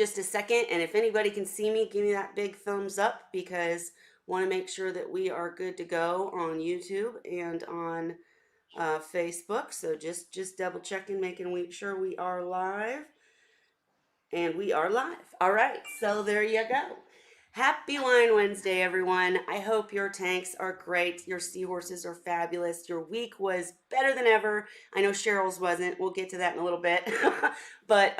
just a second, and if anybody can see me, give me that big thumbs up, because want to make sure that we are good to go on YouTube and on Facebook. So just double checking, making sure we are live, and we are live. All right, so there you go. Happy Wine Wednesday, everyone. I hope your tanks are great. Your seahorses are fabulous. Your week was better than ever. I know Cheryl's wasn't. We'll get to that in a little bit. But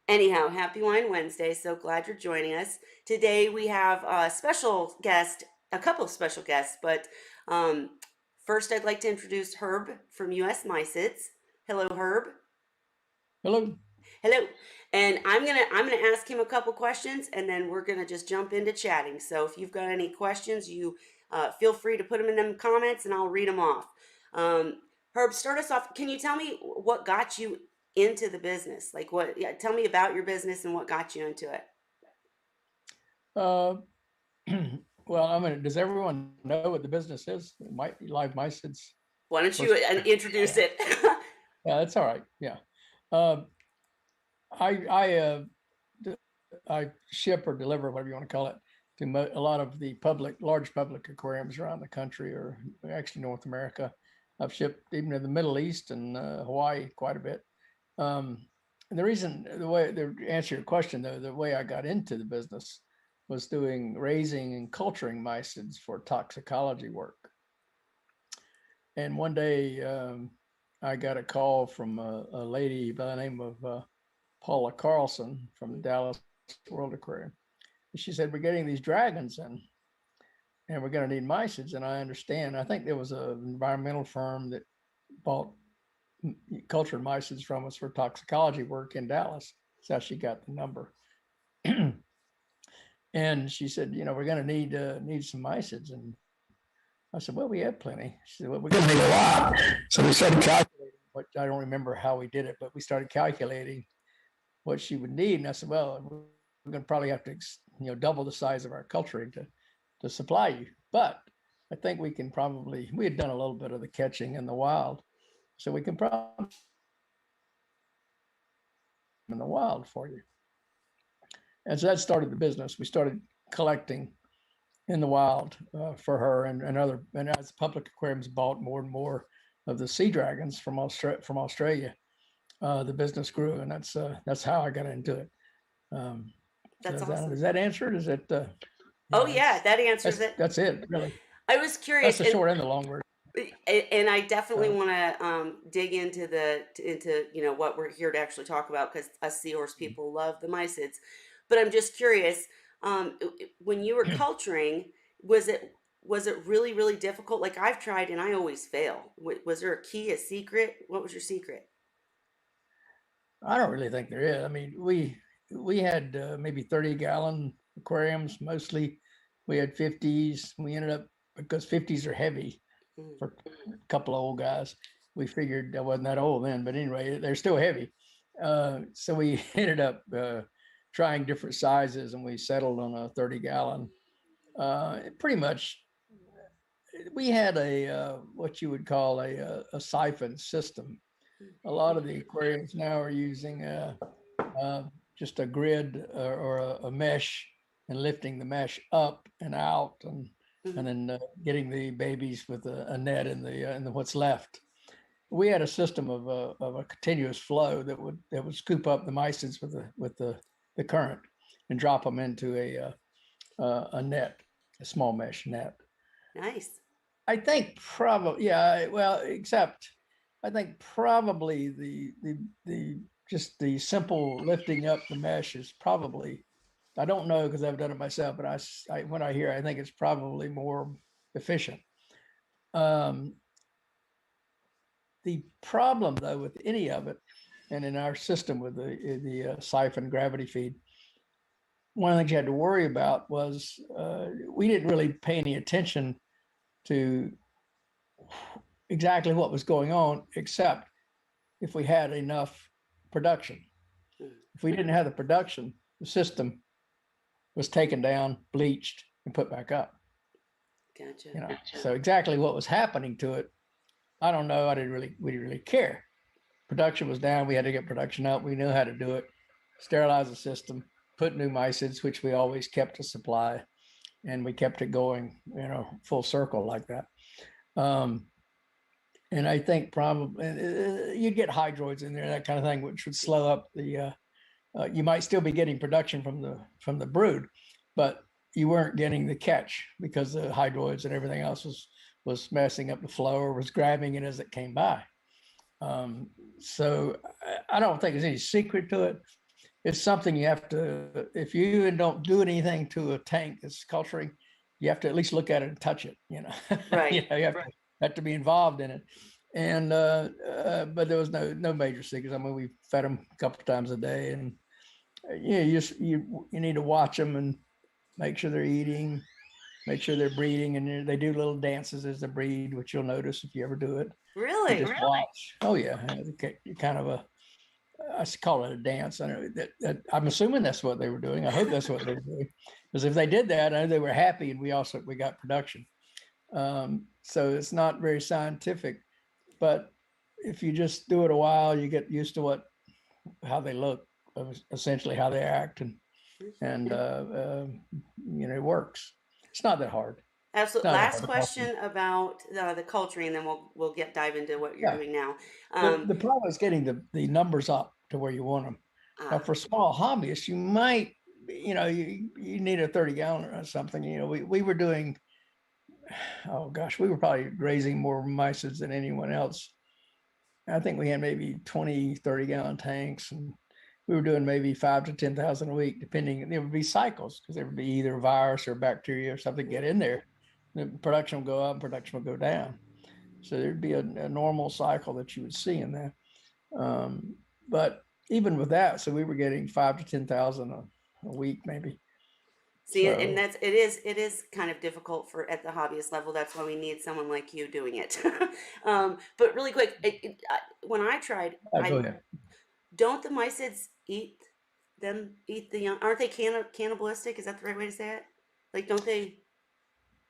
anyhow, happy Wine Wednesday. So glad you're joining us. Today we have a special guest, a couple of special guests, but first I'd like to introduce Herb from US Mysids. Hello, Herb. Hello. Hello. And I'm gonna ask him a couple questions, and then we're gonna just jump into chatting. So if you've got any questions, you feel free to put them in them comments, and I'll read them off. Herb, start us off. Can you tell me what got you into the business? Like what? Yeah, tell me about your business and what got you into it. Uh, well, I mean, does everyone know what the business is? Live Mysids. Why don't you introduce it? Yeah, that's all right. Yeah. Uh, I I ship or deliver, whatever you want to call it, to a lot of the large public aquariums around the country, or actually North America. I've shipped even to the Middle East and Hawaii quite a bit. To answer your question though, the way I got into the business was doing raising and culturing mysids for toxicology work. And one day I got a call from a lady by the name of Paula Carlson from the Dallas World Aquarium. She said, "We're getting these dragons in, and we're going to need mysids." And I understand. I think there was an environmental firm that bought cultured mysids from us for toxicology work in Dallas. That's how she got the number. And she said, "We're going to need some mysids." And I said, "Well, we have plenty." She said, "Well, we're going to need a lot." So we started calculating. What I don't remember how we did it, but we started calculating what she would need. And I said, "Well, we're going to probably have to, double the size of our culturing to supply you. But I think we had done a little bit of the catching in the wild, so we can probably in the wild for you." And so that started the business. We started collecting in the wild for her and as public aquariums bought more and more of the sea dragons from Australia, the business grew, and that's how I got into it. That's awesome. Does that answer it? Is it? Oh yeah, that answers it. That's it, really. I was curious. That's the short and the long word. And I definitely want to dig into what we're here to actually talk about, because us seahorse people love the mysids. But I'm just curious, when you were culturing, was it really, really difficult? Like I've tried and I always fail. Was there a key, a secret? What was your secret? I don't really think there is. I mean, we had maybe 30-gallon aquariums mostly. We had 50s. We ended up, because 50s are heavy for a couple of old guys. We figured I wasn't that old then, but anyway, they're still heavy. So we ended up trying different sizes, and we settled on a 30-gallon. Pretty much, we had what you would call a siphon system. A lot of the aquariums now are using just a grid or a mesh, and lifting the mesh up and out, and then getting the babies with a net in the what's left. We had a system of a continuous flow that would scoop up the mysids with the current and drop them into a net, a small mesh net. Nice. I think probably, yeah. Well, except I think probably just the simple lifting up the mesh is probably, I don't know because I've done it myself, but when I hear, I think it's probably more efficient. The problem though with any of it, and in our system with the siphon gravity feed, one of the things you had to worry about was we didn't really pay any attention to exactly what was going on, except if we had enough production. If we didn't have the production, the system was taken down, bleached, and put back up. Gotcha. Gotcha. So exactly what was happening to it, I don't know. We didn't really care. Production was down. We had to get production up. We knew how to do it. sterilize the system, put new mysids, which we always kept a supply, and we kept it going, full circle like that. And I think probably you'd get hydroids in there, that kind of thing, which would slow up the. You might still be getting production from the brood, but you weren't getting the catch because the hydroids and everything else was messing up the flow or was grabbing it as it came by. So I don't think there's any secret to it. It's something you have to, if you don't do anything to a tank that's culturing, you have to at least look at it and touch it, Right. you have to be involved in it. And but there was no major secrets. I mean, we fed them a couple of times a day, and you need to watch them and make sure they're eating, make sure they're breeding, and they do little dances as they breed, which you'll notice if you ever do it. Really? You just watch. Oh yeah, kind of I call it a dance. I know that I'm assuming that's what they were doing. I hope that's what they were doing, because if they did that, I know they were happy, and we got production. So it's not very scientific, but if you just do it a while, you get used to how they look, essentially how they act, and it works. It's not that hard. Absolutely. Last question about the culturing, and then we'll dive into what you're doing now. The problem is getting the numbers up to where you want them. Now, for small hobbyists, you might, you need a 30-gallon or something. We were doing, oh gosh, we were probably raising more mysids than anyone else. I think we had maybe 20, 30-gallon tanks, and we were doing maybe 5,000 to 10,000 a week, depending. There would be cycles because there would be either virus or bacteria or something get in there. The production will go up and production will go down. So there'd be a normal cycle that you would see in that. But even with that, so we were getting 5,000 to 10,000 a week, maybe. See, so, and it is kind of difficult at the hobbyist level. That's why we need someone like you doing it. But really quick, when I tried, don't the mysids eat the young? Aren't they cannibalistic? Is that the right way to say it? Like, don't they?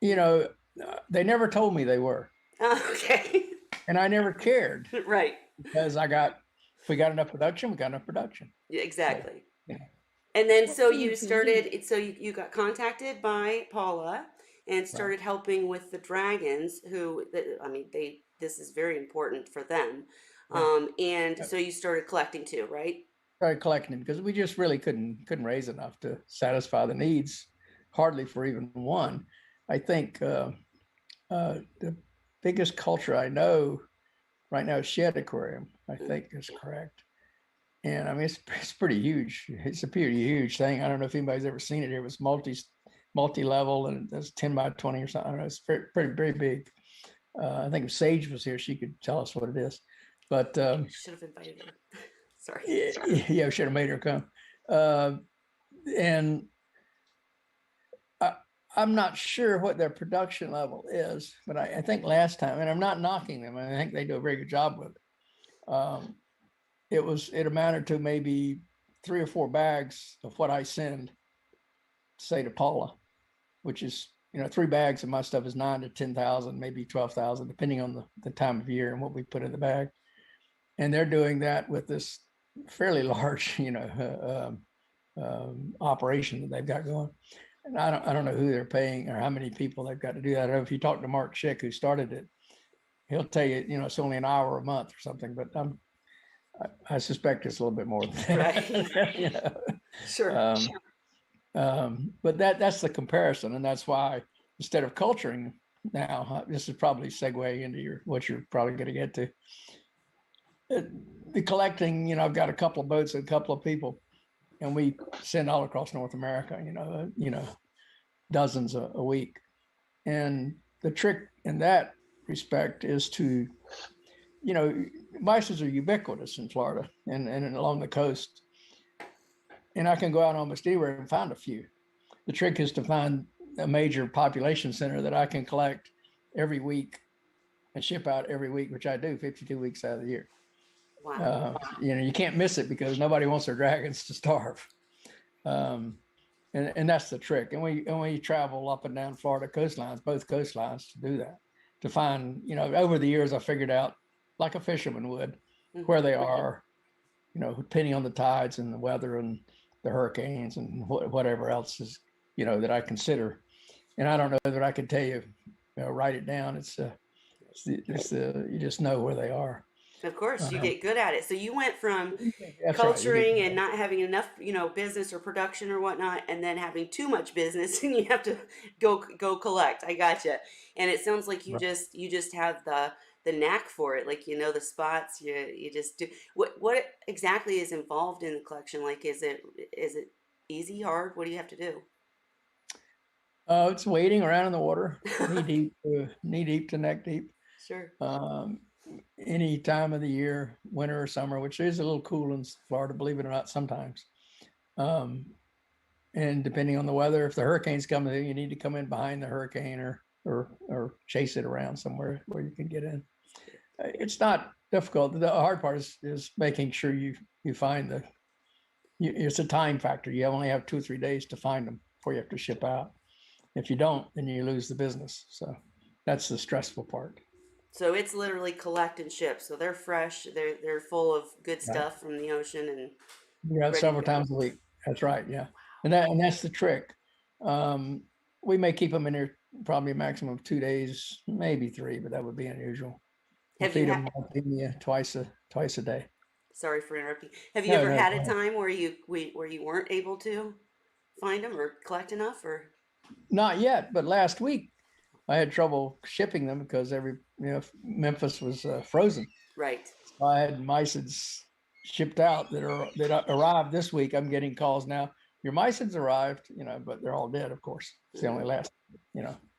They never told me they were. Okay. And I never cared. Right. Because if we got enough production, we got enough production. Yeah, exactly. So, yeah. And then so you started, so you got contacted by Paula and started helping with the dragons this is very important for them. And so you started collecting too, right? Started collecting because we just really couldn't raise enough to satisfy the needs, hardly for even one. I think the biggest culture I know right now is shed aquarium, I think is correct. And I mean, it's pretty huge. It's a pretty huge thing. I don't know if anybody's ever seen it. It was multi-level, and it's 10 by 20 or something. I don't know. It's pretty, very big. I think if Sage was here, she could tell us what it is. But should have invited her. Sorry. Yeah, we should have made her come. And I'm not sure what their production level is, but I think last time, and I'm not knocking them, I think they do a very good job with it. It amounted to maybe 3 or 4 bags of what I send, say, to Paula, which is, 3 bags of my stuff is 9,000 to 10,000, maybe 12,000, depending on the time of year and what we put in the bag. And they're doing that with this fairly large, operation that they've got going. And I don't know who they're paying or how many people they've got to do that. I don't know if you talk to Mark Schick, who started it, he'll tell you, it's only an hour a month or something, but I suspect it's a little bit more than that. Right. Sure. But that's the comparison. And that's why instead of culturing now, this is probably segue into what you're probably going to get to. The collecting, I've got a couple of boats and a couple of people, and we send all across North America, dozens a week. And the trick in that respect is to, mysids are ubiquitous in Florida and along the coast. And I can go out almost anywhere and find a few. The trick is to find a major population center that I can collect every week and ship out every week, which I do 52 weeks out of the year. Wow. You can't miss it because nobody wants their dragons to starve. And that's the trick. And we travel up and down Florida coastlines, both coastlines, to do that, to find, over the years, I figured out, like a fisherman would, where they are, depending on the tides and the weather and the hurricanes and whatever else is, that I consider. And I don't know that I can tell you, write it down. You just know where they are. Of course, you Um, get good at it. So you went from that's right. You get, culturing and not having enough, business or production or whatnot, and then having too much business, and you have to go collect. I gotcha. And it sounds like right. you just have the knack for it. Like the spots. You just do. What exactly is involved in the collection? Like, is it easy, hard? What do you have to do? It's wading around in the water, knee deep to neck deep. Sure. Um, any time of the year, winter or summer, which is a little cool in Florida, believe it or not, sometimes. Um, and depending on the weather, if the hurricane's coming, you need to come in behind the hurricane or chase it around somewhere where you can get in. It's not difficult. The hard part is making sure you find it's a time factor. You only have 2 or 3 days to find them before you have to ship out. If you don't, then you lose the business. So that's the stressful part. So it's literally collect and ship. So they're fresh. They're full of good Right. stuff from the ocean and Yeah, ready to several go. times a week. That's right. Yeah, and that's the trick. Um, we may keep them in there probably a maximum of 2 days, maybe three, but that would be unusual. We Have you feed had? them twice a day. Sorry for interrupting. Have you No, ever no, had go a ahead. time where you weren't able to find them or collect enough or Not yet, but last week I had trouble shipping them because Memphis was frozen. right? So I had mysids shipped out that arrived this week. I'm getting calls now. Your mysids arrived, but they're all dead, of course. It's the only Mm. last,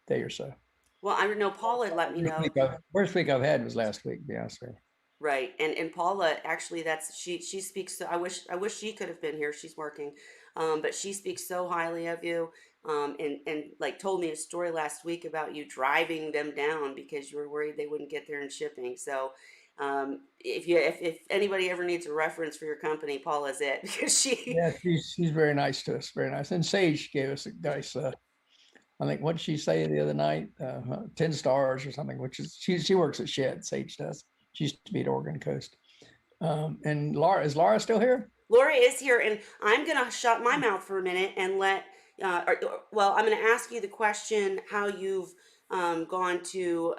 day or so. Well, I know Paula had let me know. Worst week I've had was last week, to be honest with you. Right. And Paula actually that's she speaks so I wish she could have been here. She's working. But she speaks so highly of you. And like told me a story last week about you driving them down because you were worried they wouldn't get there in shipping. So if anybody ever needs a reference for your company, Paula's it because she Yeah, she's very nice to us, very nice. And Sage gave us a nice, I think, what did she say the other night? 10 stars or something, which is, she works at Shed, Sage does. She used to be at Oregon Coast. And is Laura still here? Lori is here, and I'm gonna shut my mouth for a minute and let. Well, I'm gonna ask you the question: how you've gone to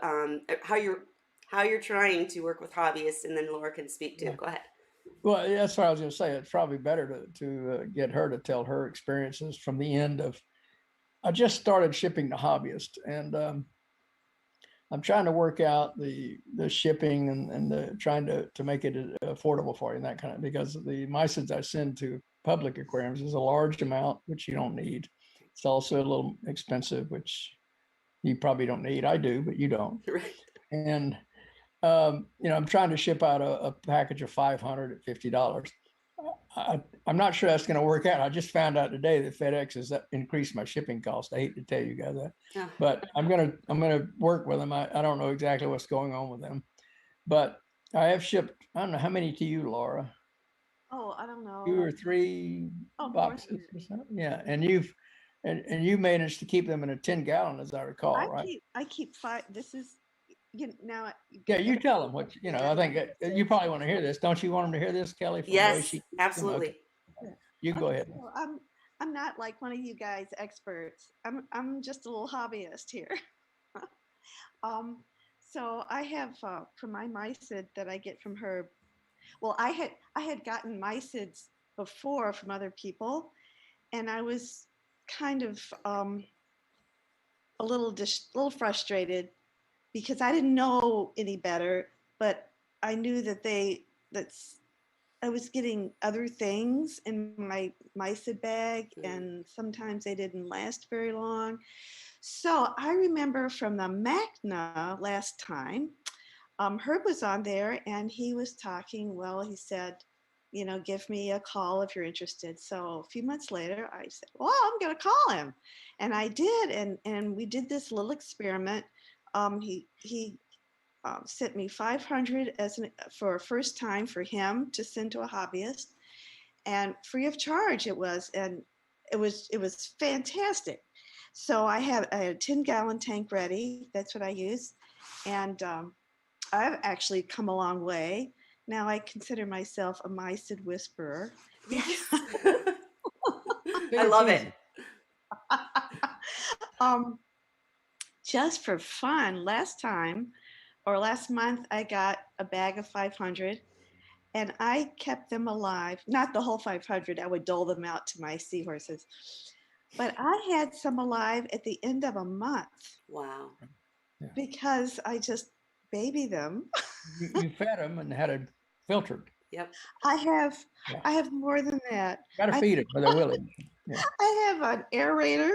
how you're trying to work with hobbyists, and then Laura can speak too. Yeah. Go ahead. Well, that's what I was going to say. It's probably better to get her to tell her experiences from the end of. I just started shipping to hobbyists, and I'm trying to work out the shipping and the trying to make it affordable for you and that kind of, because the mysids I send to public aquariums is a large amount, which you don't need. It's also a little expensive, which you probably don't need. I do, but you don't. Right. And I'm trying to ship out a package of 500 at $50. I'm not sure that's going to work out. I just found out today that Fedex has increased my shipping cost. I hate to tell you guys that, Yeah. but I'm gonna work with them. I don't know exactly what's going on with them, but I have shipped. I don't know how many to you, Laura. Oh, I don't 2 or 3 Oh, more than boxes or something. Yeah, and you managed to keep them in a 10-gallon, as I recall, right? I keep five. This is now you Yeah, get you tell them what I think you probably want to hear this. Don't you want them to hear this, Kelly? From the way Yes, she keeps them. Okay, absolutely. you go okay. ahead. So I'm not like one of you guys experts. I'm just a little hobbyist here. um, so I have for my mysid that I get from her. Well, I had gotten mysids before from other people, and I was kind of a little frustrated because I didn't know any better, but I knew that's I was getting other things in my mysid bag, Mm. and sometimes they didn't last very long. So I remember from the Magna last time, Herb was on there and he was talking. Well, he said, give me a call if you're interested. So a few months later, I said, well, I'm going to call him. And I did. And we did this little experiment. He sent me 500 for a first time for him to send to a hobbyist, and free of charge it was, and it was fantastic. So I had a 10-gallon tank ready. That's what I use, and I've actually come a long way. Now I consider myself a mysid whisperer. Yes. I It's love it. easy. um, just for fun, last month, I got a bag of 500 and I kept them alive. Not the whole 500, I would dole them out to my seahorses. But I had some alive at the end of a month Wow. Yeah. because I just baby them. You fed them and had it filtered. Yep. I have Yeah. I have more than that. Got to I, feed it, but they're willing. Yeah. I have an aerator.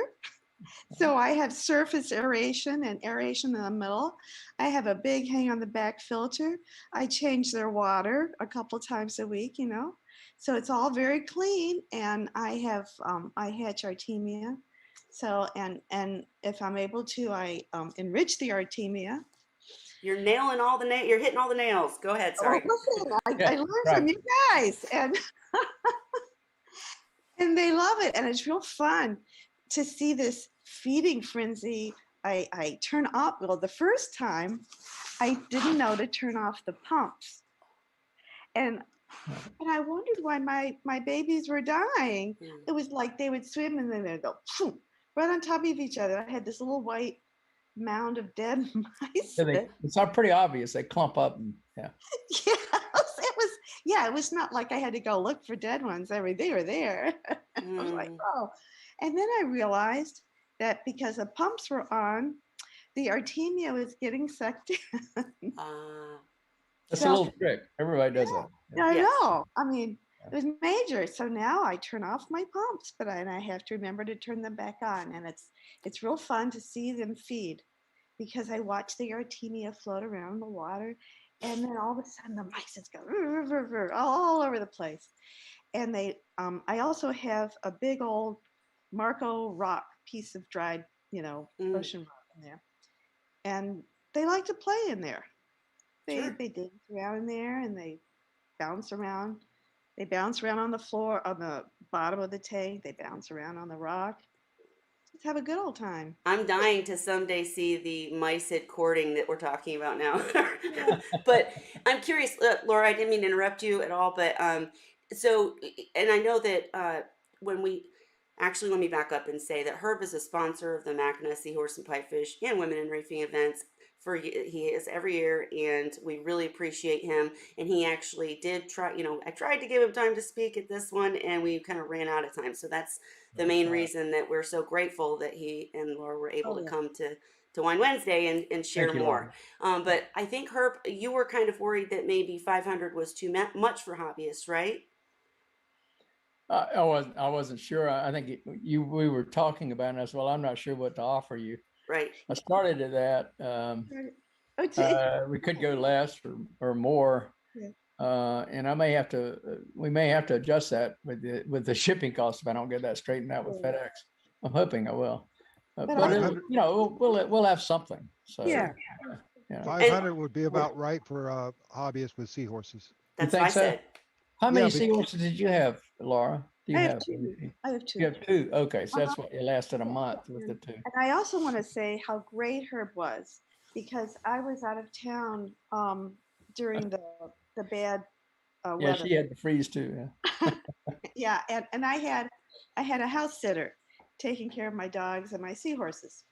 So I have surface aeration and aeration in the middle. I have a big hang on the back filter. I change their water a couple times a week, So it's all very clean. And I hatch Artemia. So and if I'm able to, I enrich the Artemia. You're nailing all the you're hitting all the nails. Go ahead. Oh, Sorry. listen, Yeah, I learned right. from you guys, and they love it, and it's real fun to see this feeding frenzy. I turn off. Well, the first time I didn't know to turn off the pumps, and I wondered why my babies were dying. Mm. It was like they would swim and then they'd go phoom, right on top of each other. I had this little white mound of dead mice. Yeah, it's not pretty obvious. They clump up and yeah. It was not like I had to go look for dead ones. I mean, they were there. I was like, oh. And then I realized that because the pumps were on, the Artemia was getting sucked in. That's a So little trick. Everybody does that. yeah, I Yes. know. I mean, it was major. So now I turn off my pumps, and I have to remember to turn them back on. And it's real fun to see them feed because I watch the Artemia float around in the water. And then all of a sudden the mysids go all over the place. And I also have a big old Marco rock piece of dried, Mm. ocean rock in there. And they like to play in there. Sure. They dance around in there and they bounce around. They bounce around on the floor, on the bottom of the tank. They bounce around on the rock. Just have a good old time. I'm dying to someday see the mysid courting that we're talking about now. But I'm curious, Laura, I didn't mean to interrupt you at all, but so, and I know that when we actually, let me back up and say that Herb is a sponsor of the Mackinac Seahorse and Pipefish and Women in Reefing events. He is every year, and we really appreciate him. And he actually did try, I tried to give him time to speak at this one, and we kind of ran out of time. So that's the main reason that we're so grateful that he and Laura were able to Yeah. come to Wine Wednesday and share Thank you, more. Laura. But I think Herb, you were kind of worried that maybe 500 was too much for hobbyists, right? I wasn't sure. I think we were talking about it. I said, well, I'm not sure what to offer you. Right. I started at that. We could go less or more. Yeah. And we may have to adjust that with the shipping costs if I don't get that straightened out with FedEx. I'm hoping I will. But we'll have something. So Yeah. 500 would be about right for hobbyists with seahorses. That's think what I so? said. How many Yeah, seahorses did you have, Laura? Do you I have two. I have two. You have two. Okay, so that's what you lasted a month with the two. And I also want to say how great Herb was because I was out of town during the bad Yeah, weather. she had to freeze too. Yeah. Yeah, and I had a house sitter taking care of my dogs and my seahorses.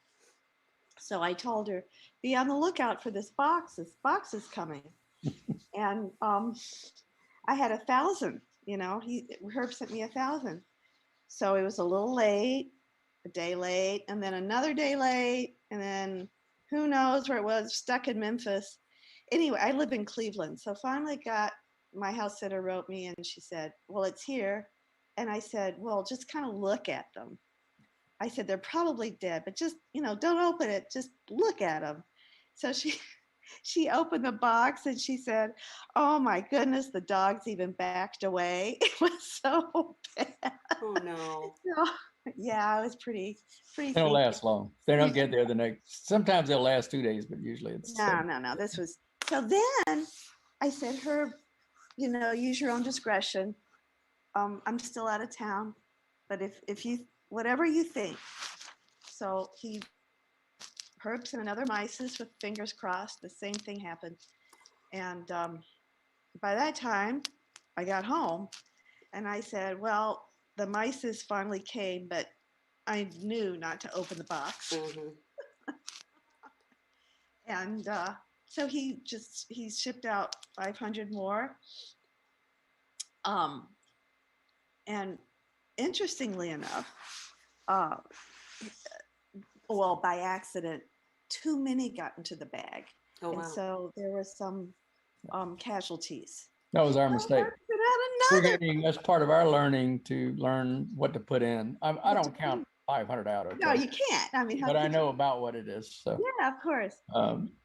So I told her, be on the lookout for this box. This box is coming. And I had 1,000, Herb sent me 1,000. So it was a little late, a day late, and then another day late, and then who knows where it was, stuck in Memphis. Anyway, I live in Cleveland. So finally my house sitter wrote me and she said, well, it's here. And I said, well, just kind of look at them. I said, they're probably dead, but just, don't open it. Just look at them. So she opened the box and she said, oh my goodness, the dogs even backed away. It was so bad. Oh no. So, yeah, it was pretty. They don't last long. They don't get there the next. Sometimes they'll last 2 days, but usually it's no. This was so. Then I said, Herb, use your own discretion. I'm still out of town, but if you whatever you think. So Herb sent another mysis with fingers crossed. The same thing happened, and by that time, I got home and I said, well, the mysis finally came, but I knew not to open the box. Mm-hmm. And so he shipped out 500 more. And interestingly enough, uh, well, by accident, too many got into the bag. Oh, And wow. so there were some casualties. That was our mistake. We're That's part of our learning to learn what to put in. I don't count 500 out. Okay. No, you can't. I mean, but I know about what it is. So yeah, of course.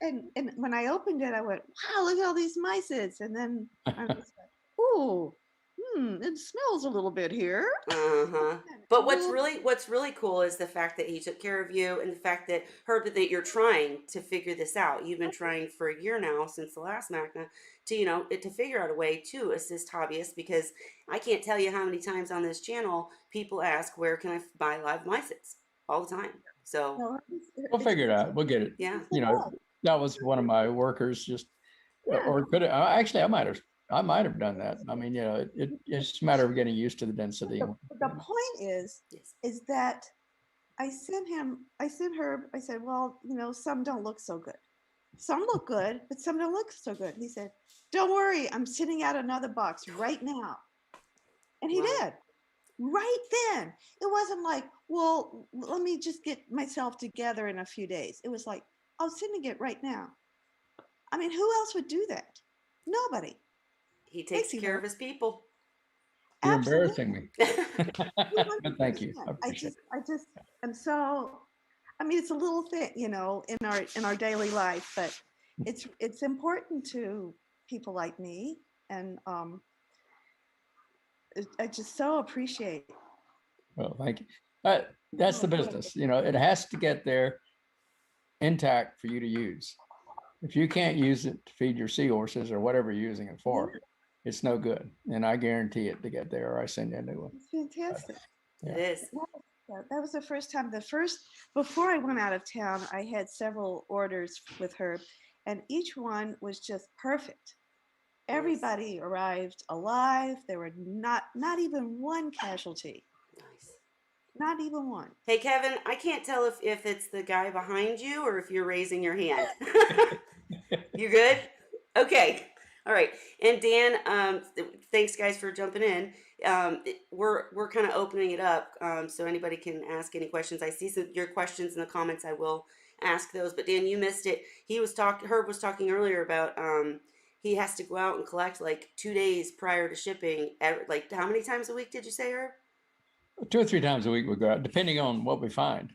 And when I opened it, I went, wow, look at all these mysids. And then I was like, ooh, it smells a little bit here. Uh-huh. But what's really cool is the fact that he took care of you, and the fact that, Herb, that you're trying to figure this out. You've been trying for a year now, since the last MACNA, to figure out a way to assist hobbyists, because I can't tell you how many times on this channel people ask, where can I buy live mysids? All the time. So we'll figure it out. We'll get it. yeah. That was one of my workers just, or could it, actually, I might have done that. I mean, it's just a matter of getting used to the density. The point is that I sent Herb, I said, well, some don't look so good. Some look good, but some don't look so good. He said, don't worry, I'm sending out another box right now. And he did. Right then. It wasn't like, well, let me just get myself together in a few days. It was like, I'm sending it right now. I mean, who else would do that? Nobody. He takes care of his people. You're embarrassing me. But thank you. I just am so, I mean, it's a little thing, in our daily life, but it's important to people like me. And I just so appreciate. Well, thank you. That's the business. It has to get there intact for you to use. If you can't use it to feed your seahorses or whatever you're using it for, it's no good. And I guarantee it to get there, or I send you a new one. It's fantastic. It is. That was the first time. Before I went out of town, I had several orders with her, and each one was just perfect. Everybody arrived alive. There were not even one casualty. Nice. Not even one. Hey, Kevin, I can't tell if it's the guy behind you or if you're raising your hand. You good? Okay. All right. And Dan, thanks guys for jumping in. We're kind of opening it up, so anybody can ask any questions. I see your questions in the comments. I will ask those. But Dan, you missed it. Herb was talking earlier about he has to go out and collect like 2 days prior to shipping. Like, how many times a week did you say, Herb? 2 or 3 times a week we go out, depending on what we find.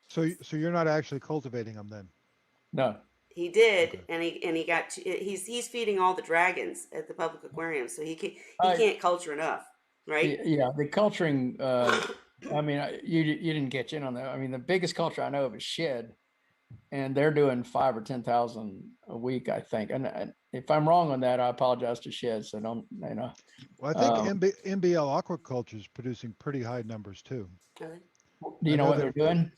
So you're not actually cultivating them then? No. He did, okay. and he got he's feeding all the dragons at the public aquarium, so he can't culture enough, right? Yeah, the culturing. I mean, you didn't get in on that. I mean, the biggest culture I know of is Shed, and they're doing 5,000 or 10,000 a week, I think. And if I'm wrong on that, I apologize to Shed. So don't. Well, I think MBL Aquaculture is producing pretty high numbers too. Really? Do you know what they're doing?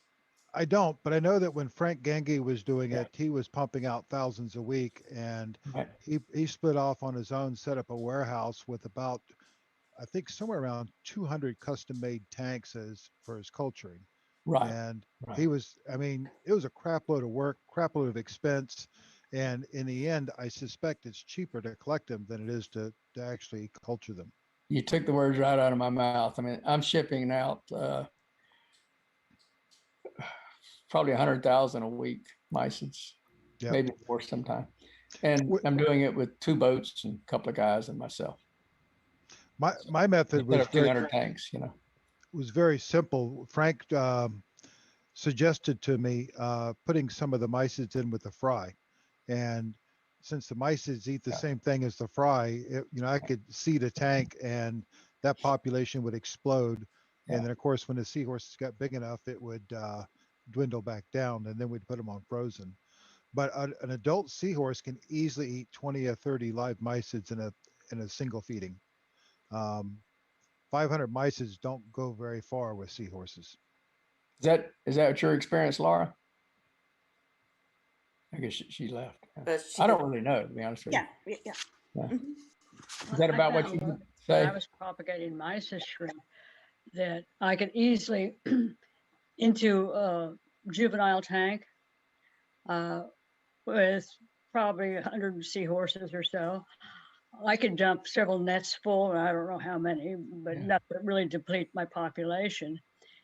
I don't, but I know that when Frank Gangi was doing it, he was pumping out thousands a week, and he split off on his own, set up a warehouse with about, I think, somewhere around 200 custom-made tanks for his culturing. Right. And he was, I mean, it was a crap load of work, crap load of expense, and in the end, I suspect it's cheaper to collect them than it is to actually culture them. You took the words right out of my mouth. I mean, I'm shipping out probably 100,000 a week mysids, maybe more sometime. And I'm doing it with 2 boats and a couple of guys and myself. My method was 200 tanks, was very simple. Frank suggested to me putting some of the mysids in with the fry, and since the mysids eat the same thing as the fry, I could seed a tank and that population would explode. And then of course, when the seahorses got big enough, it would dwindle back down, and then we'd put them on frozen. But an adult seahorse can easily eat 20 or 30 live mysids in a single feeding. 500 mysids don't go very far with seahorses. Is that your experience, Laura? I guess she left. I don't really know, to be honest with you. Yeah. Yeah. Mhm. Is that I about what found you would when I say? was propagating mysis shrimp that I could easily into a juvenile tank with probably 100 seahorses or so. I could dump several nets full, and I don't know how many, but Yeah. enough to really deplete my population,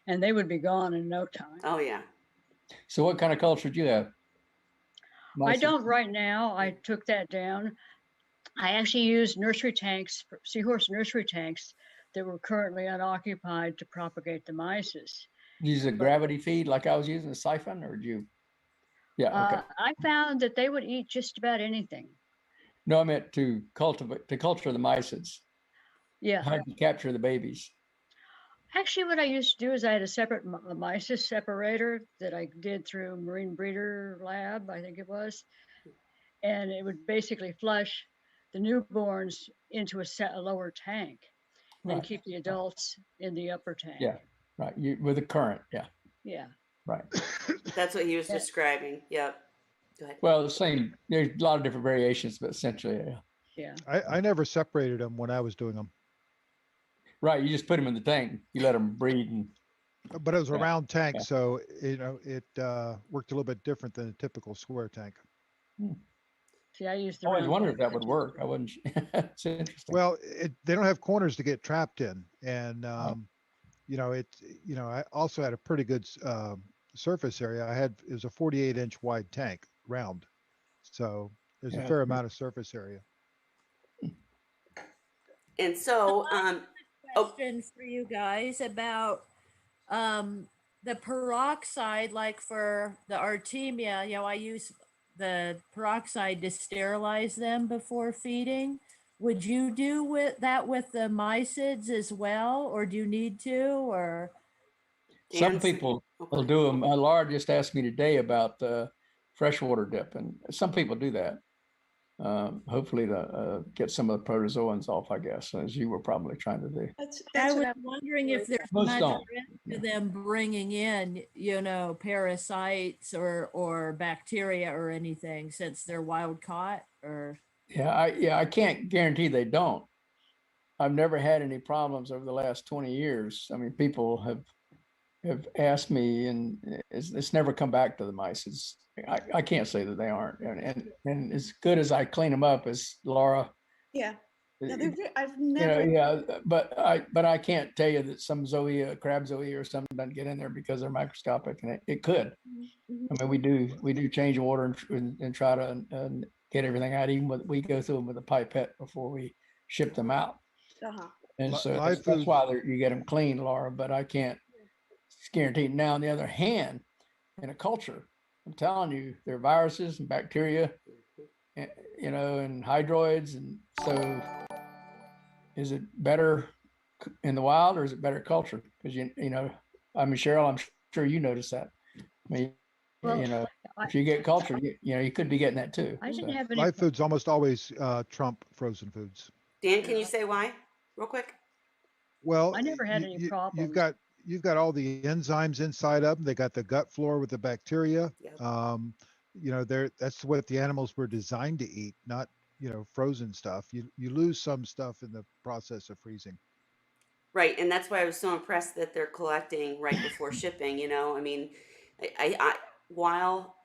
and they would be gone in no time. Oh yeah. So what kind of culture do you have? I Mysis? don't right now. I took that down. I actually used nursery tanks, seahorse nursery tanks that were currently unoccupied to propagate the mysis. Use a gravity feed like I was using a siphon, or do you? Yeah, okay. I found that they would eat just about anything. No, I meant to culture the mysids. Yeah. How do you capture the babies? Actually, what I used to do is I had a separate mysis separator that I did through Marine Breeder Lab, I think it was. And it would basically flush the newborns into a lower tank and Right. keep the adults in the upper tank. Yeah, right. You with the current, yeah, Yeah. right. That's what he was Yeah. describing. Yep. Go ahead. Well, the same. There's a lot of different variations, but essentially, yeah. Yeah. I never separated them when I was doing them, Right. You just put them in the tank. You let them breed, and but it was a Yeah, round tank, yeah. so it worked a little bit different than a typical square tank. See, I used I the always round wondered if that one. would work. I wouldn't. It's interesting. Well, they don't have corners to get trapped in, and I also had a pretty good surface area. It was a 48-inch wide tank, round, so there's a Yeah. fair amount of surface area. And so, oh, Question for you guys about the peroxide, like for the Artemia. I use the peroxide to sterilize them before feeding. Would you do that with the mysids as well, or do you need to? Or Some Dan's, people okay. will do them. Laura just asked me today about the freshwater dip, and some people do that. Hopefully to get some of the protozoans off, I guess, as you were probably trying to do. That's I what was I'm wondering if there's Most much don't. risk to them bringing in, parasites or bacteria or anything since they're wild caught. Or I can't guarantee they don't. I've never had any problems over the last 20 years. I mean, people have asked me, and it's never come back to the mice. I can't say that they aren't, and as good as I clean them up, as Laura, yeah. No, I've you never. know, yeah, but I can't tell you that some crab zoe or something doesn't get in there because they're microscopic, and it could. Mhm. I mean, we do change water and try to get everything out. Even we go through them with a pipette before we ship them out. Uh-huh. And so Live that's food. why you get them clean, Laura. But I can't guarantee it. Now, on the other hand, in a culture, I'm telling you, there are viruses and bacteria, and hydroids. And so, is it better in the wild or is it better culture? Because I mean, Cheryl, I'm sure you noticed that. I mean, Well, if you get culture, you could be getting that too. I didn't have any. Live foods almost always trump frozen foods. Dan, can you say why, real quick? Well, I never had any problems. You've got all the enzymes inside of them. They got the gut flora with the bacteria. Yep. That's what the animals were designed to eat, not frozen stuff. You lose some stuff in the process of freezing. Right, and that's why I was so impressed that they're collecting right before shipping. I mean, I while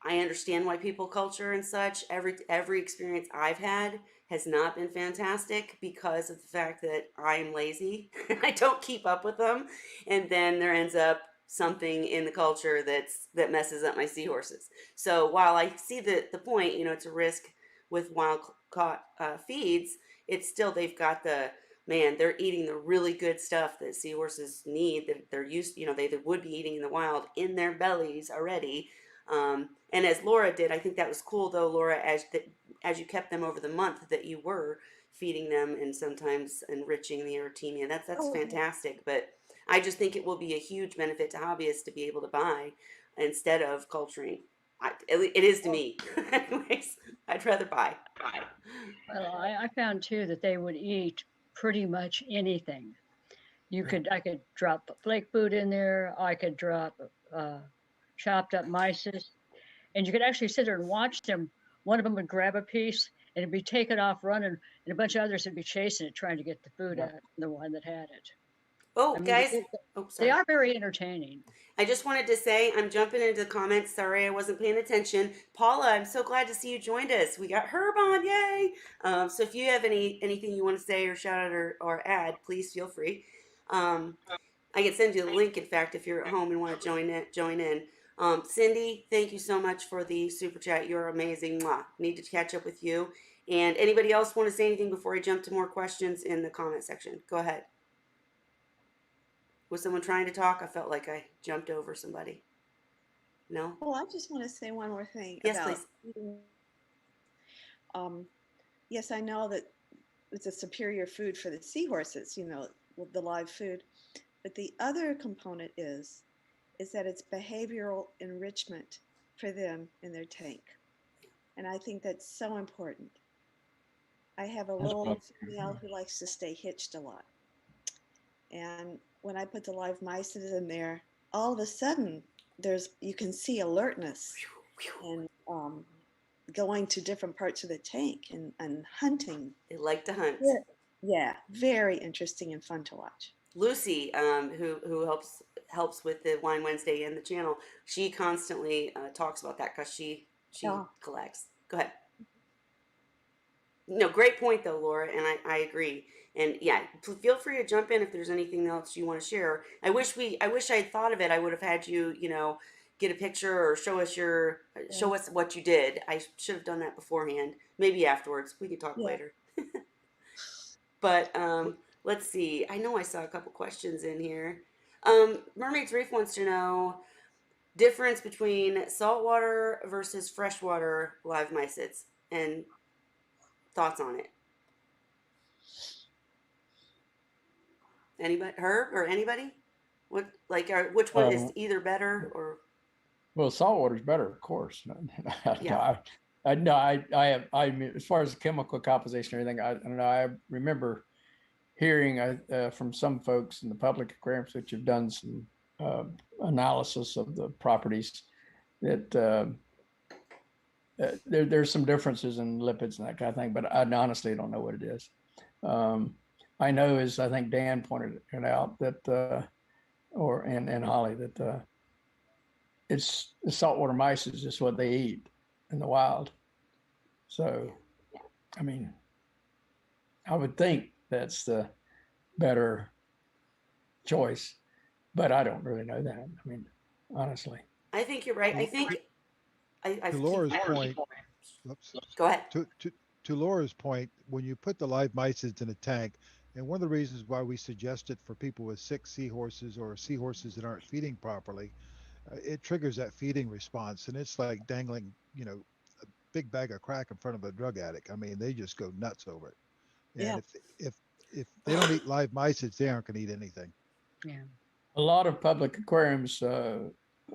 I understand why people culture and such, every experience I've had has not been fantastic because of the fact that I am lazy. I don't keep up with them, and then there ends up something in the culture that messes up my seahorses. So while I see the point, it's a risk with wild caught feeds. It's still they've got they're eating the really good stuff that seahorses need that they're used, they would be eating in the wild in their bellies already. And as Laura did, I think that was cool though, Laura, as you kept them over the month that you were feeding them and sometimes enriching the Artemia. That's fantastic. But I just think it will be a huge benefit to hobbyists to be able to buy instead of culturing. It is to me. Anyways, I'd rather buy. Well, I found too that they would eat pretty much anything. I could drop flake food in there. I could drop chopped up mysis, and you could actually sit there and watch them. One of them would grab a piece it'd be taken off running, and a bunch of others would be chasing it, trying to get the food Yeah. at the one that had it. Oh, I mean, guys. Oh, they sorry. are very entertaining. I just wanted to say I'm jumping into the comments. Sorry, I wasn't paying attention. Paula, I'm so glad to see you joined us. We got Herb on, yay! So if you have anything you want to say or shout out or add, please feel free. I can send you the link. In fact, if you're at home and want to join in. Cindy, thank you so much for the super chat. You're amazing. Mwah. Need to catch up with you. And anybody else want to say anything before I jump to more questions in the comment section? Go ahead. Was someone trying to talk? I felt like I jumped over somebody. No? Well, I just want to say one more thing Yes, about please. eating. Yes, I know that it's a superior food for the seahorses, with the live food. But the other component is that it's behavioral enrichment for them in their tank. And I think that's so important. I have a little female who likes to stay hitched a lot. And when I put the live mysids in there, all of a sudden you can see alertness and going to different parts of the tank and hunting. They like to hunt. Yeah, very interesting and fun to watch. Lucy, who helps with the Wine Wednesday and the channel, she constantly talks about that because she collects. Go ahead. No, great point though, Laura, and I agree. And yeah, feel free to jump in if there's anything else you want to share. I wish I had thought of it. I would have had you, get a picture or show us what you did. I should have done that beforehand. Maybe afterwards. We could talk later. But let's see. I know I saw a couple questions in here. Mermaid's Reef wants to know difference between saltwater versus freshwater live mysids and thoughts on it. Anybody, Herb or anybody? Which one is either better or? Well, saltwater's better, of course. Yeah. I mean, as far as the chemical composition or anything, I don't know. I remember hearing from some folks in the public aquariums which have done some analysis of the properties that there's some differences in lipids and that kind of thing, but I honestly don't know what it is. I know, as I think Dan pointed it out, that and Holly, that it's the saltwater mice is just what they eat in the wild. So, I mean, I would think that's the better choice, but I don't really know that. I mean, honestly. I think you're right. I think to Laura's point, go ahead. To Laura's point, when you put the live mysids in a tank, and one of the reasons why we suggest it for people with sick seahorses or seahorses that aren't feeding properly, it triggers that feeding response, and it's like dangling, a big bag of crack in front of a drug addict. I mean, they just go nuts over it. And if they don't eat live mysids, they aren't going to eat anything. Yeah. A lot of public aquariums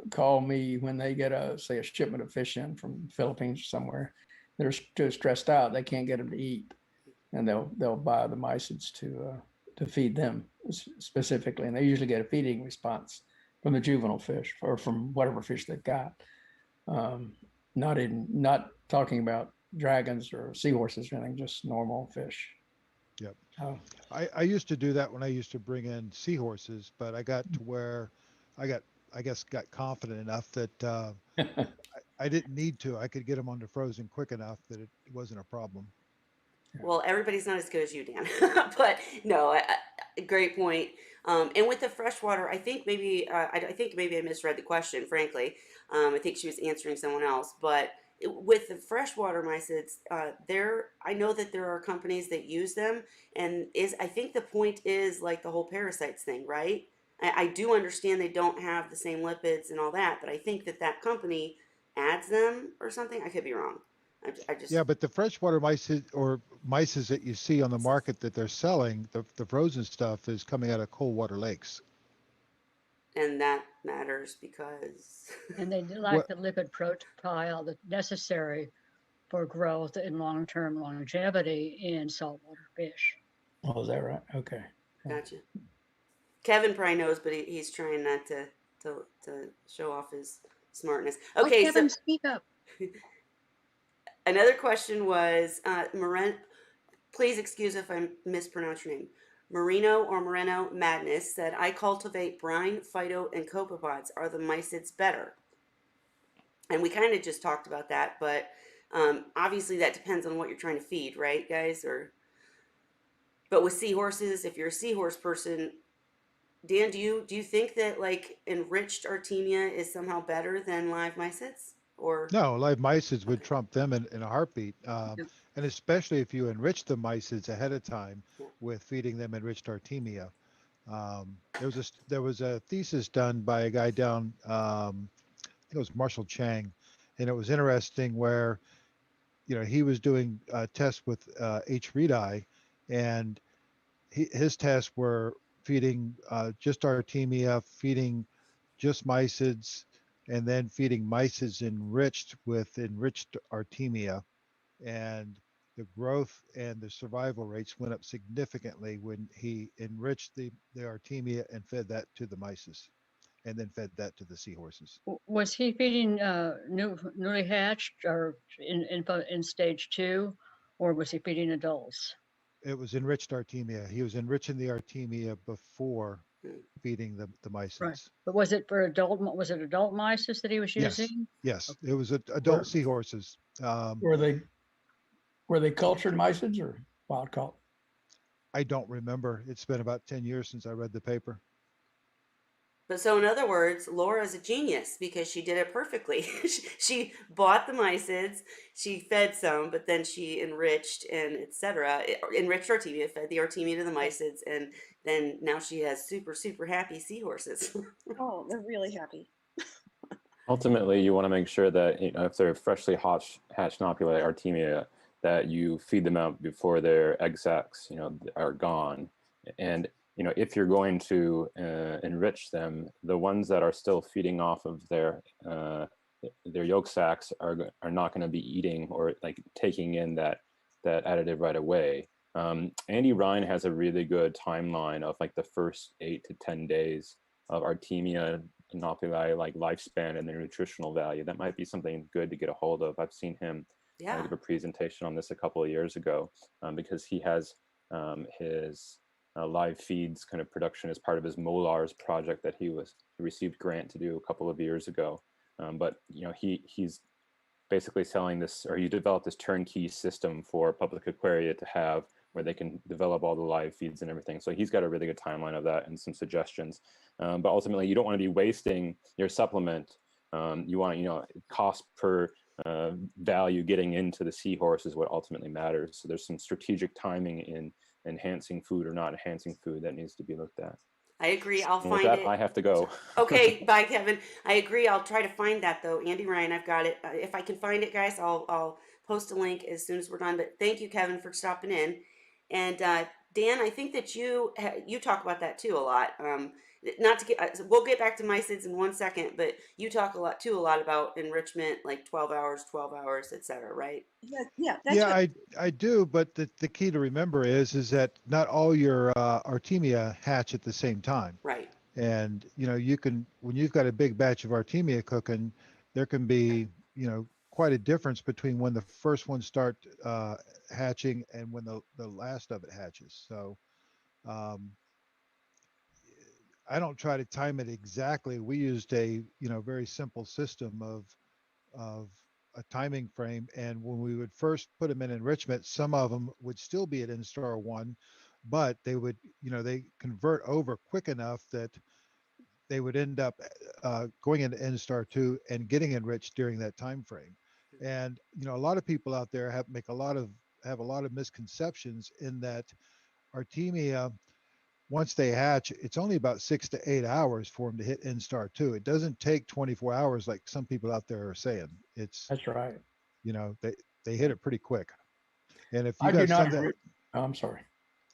call me when they get a shipment of fish in from the Philippines or somewhere. They're too stressed out; they can't get them to eat, and they'll buy the mysids to feed them specifically, and they usually get a feeding response from the juvenile fish or from whatever fish they've got. Not talking about dragons or seahorses or anything, just normal fish. Yep. I used to do that when I used to bring in seahorses, but I got to where I got confident enough that I didn't need to. I could get them under frozen quick enough that it wasn't a problem. Well, everybody's not as good as you, Dan. But no, great point. And with the freshwater, I think maybe I misread the question. Frankly, I think she was answering someone else. But with the freshwater mysids, I know that there are companies that use them, and I think the point is like the whole parasites thing, right? I do understand they don't have the same lipids and all that, but I think that company adds them or something. I could be wrong. Yeah, but the freshwater mysids or mysids that you see on the market that they're selling, the frozen stuff is coming out of cold water lakes. And that matters because And they lack the lipid profile that's necessary for growth and long-term longevity in saltwater fish. Oh, is that right? Okay. Gotcha. Kevin probably knows, but he's trying not to show off his smartness. Okay, Kevin, speak up. Another question was, please excuse if I mispronounce your name. Marino or Moreno Madness said, I cultivate brine, phyto, and copepods. Are the mysids better? And we kind of just talked about that, but obviously that depends on what you're trying to feed, right, guys? But with seahorses, if you're a seahorse person, Dan, do you think that like enriched Artemia is somehow better than live mysids? Or No, live mysids would okay, trump them in a heartbeat. yeah, And especially if you enrich the mysids ahead of time yeah. with feeding them enriched Artemia. There was a thesis done by a guy down, I think it was Marshall Chang, and it was interesting where, he was doing tests with H. reedi, and his tests were feeding just Artemia, feeding just mysids, and then feeding mysids enriched with enriched Artemia. And the growth and the survival rates went up significantly when he enriched the Artemia and fed that to the mysis, and then fed that to the seahorses. Was he feeding newly hatched or in stage 2, or was he feeding adults? It was enriched Artemia. He was enriching the Artemia before Hmm. feeding the Right. mysids. But was it for was it adult mysis that he was Yes, using? yes, Okay. it was adult Were, seahorses. were they were they cultured mysids or wild caught? I don't remember. It's been about 10 years since I read the paper. But so in other words, Laura's a genius because she did it perfectly. She bought the mysids, she fed some, but then she enriched and etc. Enriched Artemia, fed the Artemia to the mysids, and then now she has super super happy seahorses. Oh, they're really happy. Ultimately, you want to make sure that if they're freshly hatched Nopuli Artemia, that you feed them out before their egg sacs are gone. And if you're going to enrich them, the ones that are still feeding off of their yolk sacs are not going to be eating or like taking in that additive right away. Andy Ryan has a really good timeline of like the first 8 to 10 days of Artemia Nopuli like lifespan and their nutritional value. That might be something good to get a hold of. I've seen him Yeah. give a presentation on this a couple of years ago because he has his live feeds kind of production as part of his Molars project that he received grant to do a couple of years ago. But he's basically selling this, or he developed this turnkey system for public aquaria to have where they can develop all the live feeds and everything. So he's got a really good timeline of that and some suggestions. But ultimately, you don't want to be wasting your supplement. You want, cost per value getting into the seahorse is what ultimately matters. So there's some strategic timing in enhancing food or not enhancing food that needs to be looked at. I agree. I'll And with find that, it. I have to go. Okay, bye, Kevin. I agree. I'll try to find that though. Andy Ryan, I've got it. If I can find it, guys, I'll post a link as soon as we're done. But thank you, Kevin, for stopping in. And Dan, I think that you talk about that too a lot. Not to get, we'll get back to mysids in 1 second, but you talk a lot about enrichment, like 12 hours, etc. Right? Yeah, that's Yeah, what. I do, but the key to remember is that not all your Artemia hatch at the same time. Right. And you can, when you've got a big batch of Artemia cooking, there can be quite a difference between when the first ones start hatching and when the last of it hatches. So um, I don't try to time it exactly. We used a very simple system of a timing frame, and when we would first put them in enrichment, some of them would still be at N-star 1, but they would they convert over quick enough that they would end up going into N-star 2 and getting enriched during that time frame. And a lot of people out there have a lot of misconceptions in that Artemia, once they hatch, it's only about 6 to 8 hours for them to hit N-star 2. It doesn't take 24 hours like some people out there are saying. It's That's right. they hit it pretty quick. And if you I do got not some that enrich. Oh, I'm sorry.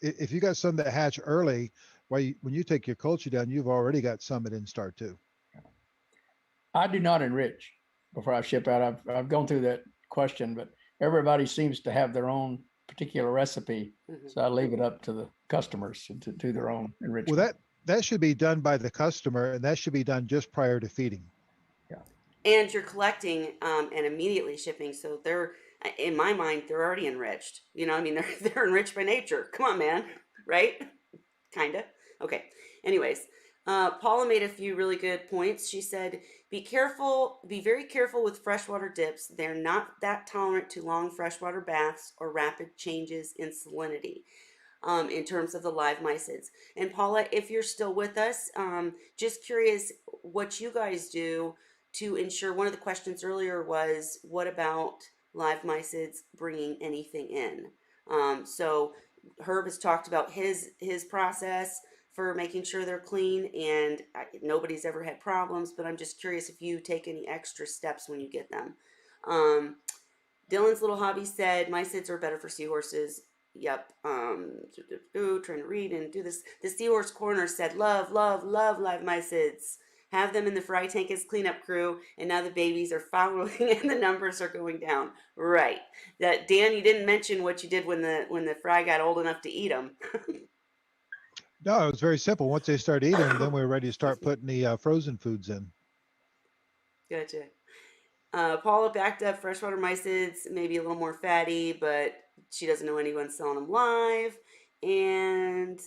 if you got some that hatch early, when you take your culture down, you've already got some at N-star 2. I do not enrich before I ship out. I've gone through that question, but everybody seems to have their own particular recipe. Mhm. So I leave it up to the customers to do their own enrichment. Well, that should be done by the customer, and that should be done just prior to feeding. And you're collecting and immediately shipping, so In my mind, they're already enriched. You know, I mean, they're enriched by nature. Come on, man, right? Kinda. Okay. Anyways, Paula made a few really good points. She said, be careful, be very careful with freshwater dips. They're not that tolerant to long freshwater baths or rapid changes in salinity. In terms of the live mysids. And Paula, if you're still with us, just curious what you guys do to ensure. One of the questions earlier was, what about live mysids bringing anything in? So Herb has talked about his process for making sure they're clean, and nobody's ever had problems, but I'm just curious if you take any extra steps when you get them. Dylan's little hobby said, mysids are better for seahorses. Yep. Trying to read and do this. The Seahorse Corner said, love, love, love live mysids. Have them in the fry tank as cleanup crew, and now the babies are following and the numbers are going down. Right. That Dan, you didn't mention what you did when the fry got old enough to eat them. No, it was very simple. Once they start eating them, then we were ready to start putting the frozen foods in. Gotcha. Paula backed up freshwater mysids, maybe a little more fatty, but she doesn't know anyone selling them live. And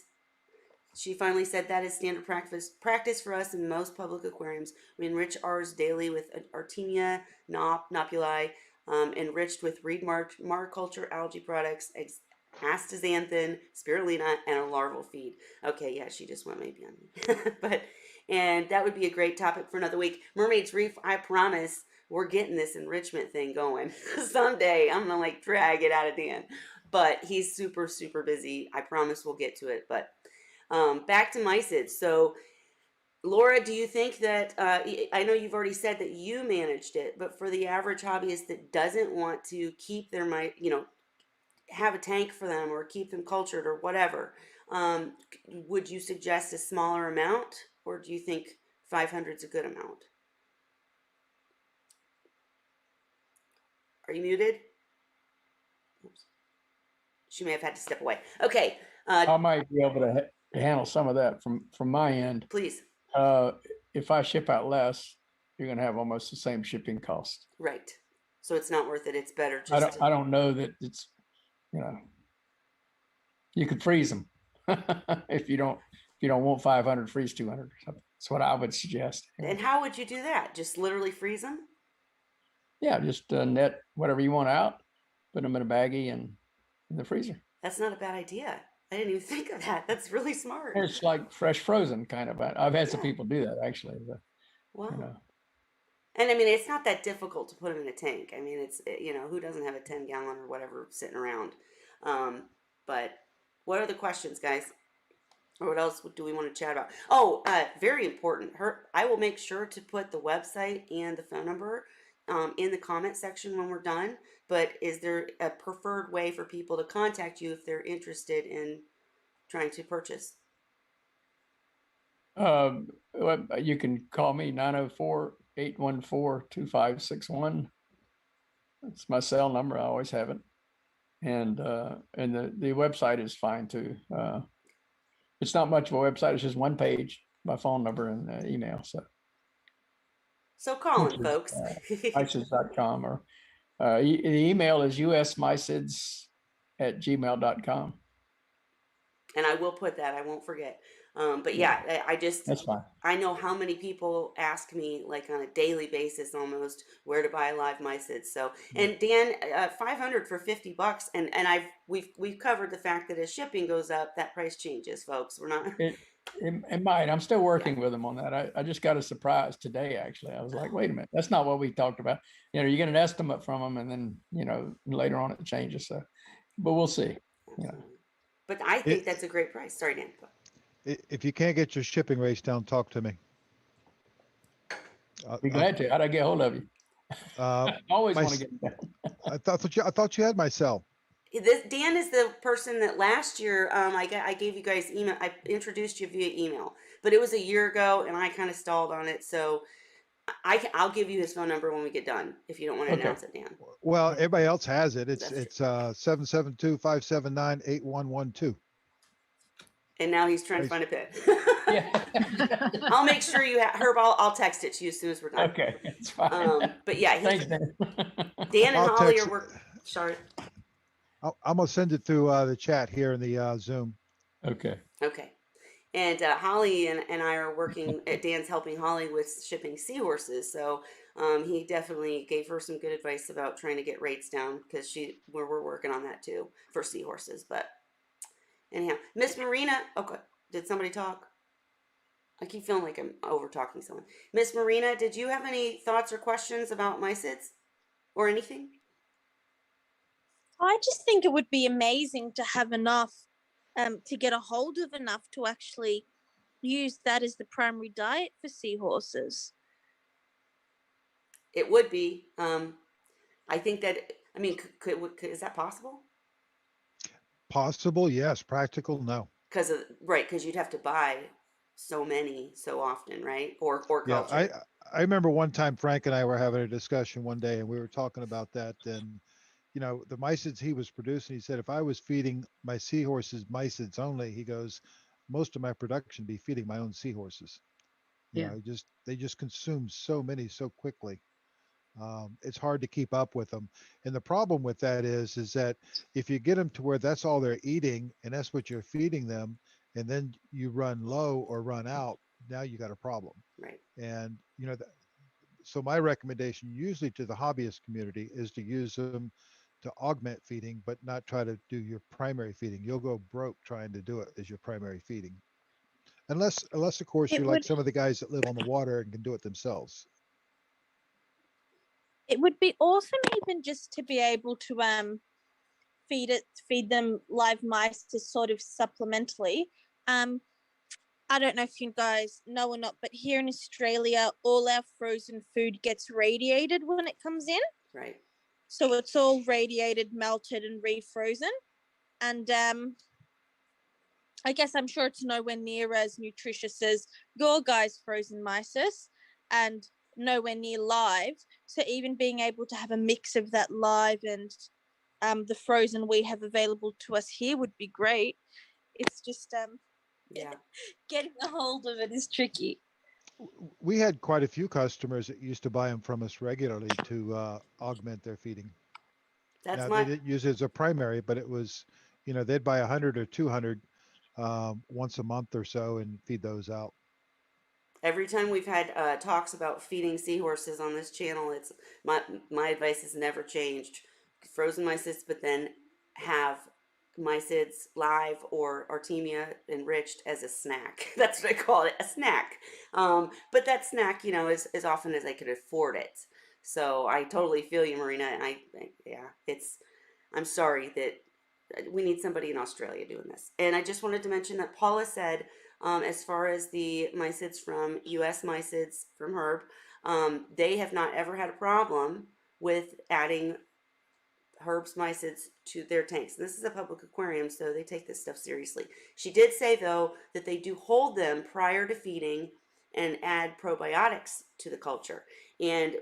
she finally said that is standard practice for us in most public aquariums. We enrich ours daily with Artemia nopuli, enriched with reed mariculture algae products, astaxanthin, spirulina, and a larval feed. Okay, yeah, she just went maybe on me. And that would be a great topic for another week. Mermaid's Reef, I promise, we're getting this enrichment thing going. Someday I'm gonna drag it out of Dan, but he's super, super busy. I promise we'll get to it. But back to mysids. So Laura, do you think that, I know you've already said that you managed it, but for the average hobbyist that doesn't want to keep their, have a tank for them or keep them cultured or whatever, would you suggest a smaller amount, or do you think 500 is a good amount? Are you muted? Oops. She may have had to step away. Okay. I might be able to handle some of that from my end. Please. If I ship out less, you're going to have almost the same shipping cost. Right. So it's not worth it. It's better just I don't know that it's, you could freeze them. if you don't want 500, freeze 200. That's what I would suggest. And how would you do that? Just literally freeze them? Yeah, just net whatever you want out, put them in a baggie and in the freezer. That's not a bad idea. I didn't even think of that. That's really smart. It's like fresh frozen kind of. I've had some people do that actually. But, wow. And I mean, it's not that difficult to put them in a tank. I mean, it's, who doesn't have a 10-gallon or whatever sitting around? But what are the questions, guys? Or what else do we want to chat about? Oh, very important. I will make sure to put the website and the phone number in the comment section when we're done. But is there a preferred way for people to contact you if they're interested in trying to purchase? You can call me 904-814-2561. That's my cell number. I always have it. And the website is fine too. It's not much of a website. It's just one page, my phone number and email. So call in, folks. Mysids.com or the email is U.S.Mysids@gmail.com. And I will put that. I won't forget. But yeah, that's fine. I know how many people ask me on a daily basis almost where to buy live mysids. So, and Dan, 500 for $50, and we've covered the fact that as shipping goes up, that price changes, folks. We're not. It might. I'm still working with them on that. I just got a surprise today. Actually, I was like, wait a minute, that's not what we talked about. You get an estimate from them, and then later on it changes. So, but we'll see. But I think that's a great price. Sorry, Dan. If you can't get your shipping rates down, talk to me. Be glad to. How'd I get hold of you? I always want to get down. I thought you had my cell. Dan is the person that last year I gave you guys email. I introduced you via email, but it was a year ago, and I kind of stalled on it. So I'll give you his phone number when we get done. If you don't want to announce it, Dan. Well, everybody else has it. It's 772-579-8112. And now he's trying to find a pit. I'll make sure you have Herb. I'll text it to you as soon as we're done. Okay, it's fine. But yeah, thanks, Dan. Dan and Holly are working. Shart. I'm gonna send it through the chat here in the Zoom. Okay. Okay. And Holly and I are working. Dan's helping Holly with shipping seahorses, so he definitely gave her some good advice about trying to get rates down because we're working on that too for seahorses. But anyhow, Miss Marina. Okay, did somebody talk? I keep feeling like I'm over talking someone. Miss Marina, did you have any thoughts or questions about mysids or anything? I just think it would be amazing to have enough, to get a hold of enough to actually use that as the primary diet for seahorses. It would be. I think that. I mean, is that possible? Possible, yes. Practical, no. Because you'd have to buy so many so often, right? Or Yeah, culture. I remember one time Frank and I were having a discussion one day, and we were talking about that. And the mysids he was producing, he said, if I was feeding my seahorses mysids only, he goes, most of my production be feeding my own seahorses. Yeah. They just consume so many so quickly. It's hard to keep up with them. And the problem with that is that if you get them to where that's all they're eating and that's what you're feeding them, and then you run low or run out, now you got a problem. Right. And so my recommendation usually to the hobbyist community is to use them to augment feeding, but not try to do your primary feeding. You'll go broke trying to do it as your primary feeding. Unless of course It you're like would some of the guys that live on the water and can do it themselves. it would be awesome even just to be able to feed them live mice to sort of supplementally. I don't know if you guys know or not, but here in Australia, all our frozen food gets radiated when it comes in. Right. So it's all radiated, melted, and refrozen. And I guess I'm sure it's nowhere near as nutritious as your guys' frozen mysis and nowhere near live. So even being able to have a mix of that live and the frozen we have available to us here would be great. It's just Yeah. getting a hold of it is tricky. We had quite a few customers that used to buy them from us regularly to augment their feeding. That's Now my. they didn't use it as a primary, but it was, they'd buy 100 or 200 once a month or so and feed those out. Every time we've had talks about feeding seahorses on this channel, it's my advice has never changed. Frozen mysids, but then have mysids live or artemia enriched as a snack. That's what I call it, a snack. But that snack, as often as I could afford it. So I totally feel you, Marina. And I'm sorry that we need somebody in Australia doing this. And I just wanted to mention that Paula said, as far as the mysids from US Mysids from Herb, they have not ever had a problem with adding Herb's mysids to their tanks. And this is a public aquarium, so they take this stuff seriously. She did say, though, that they do hold them prior to feeding and add probiotics to the culture. And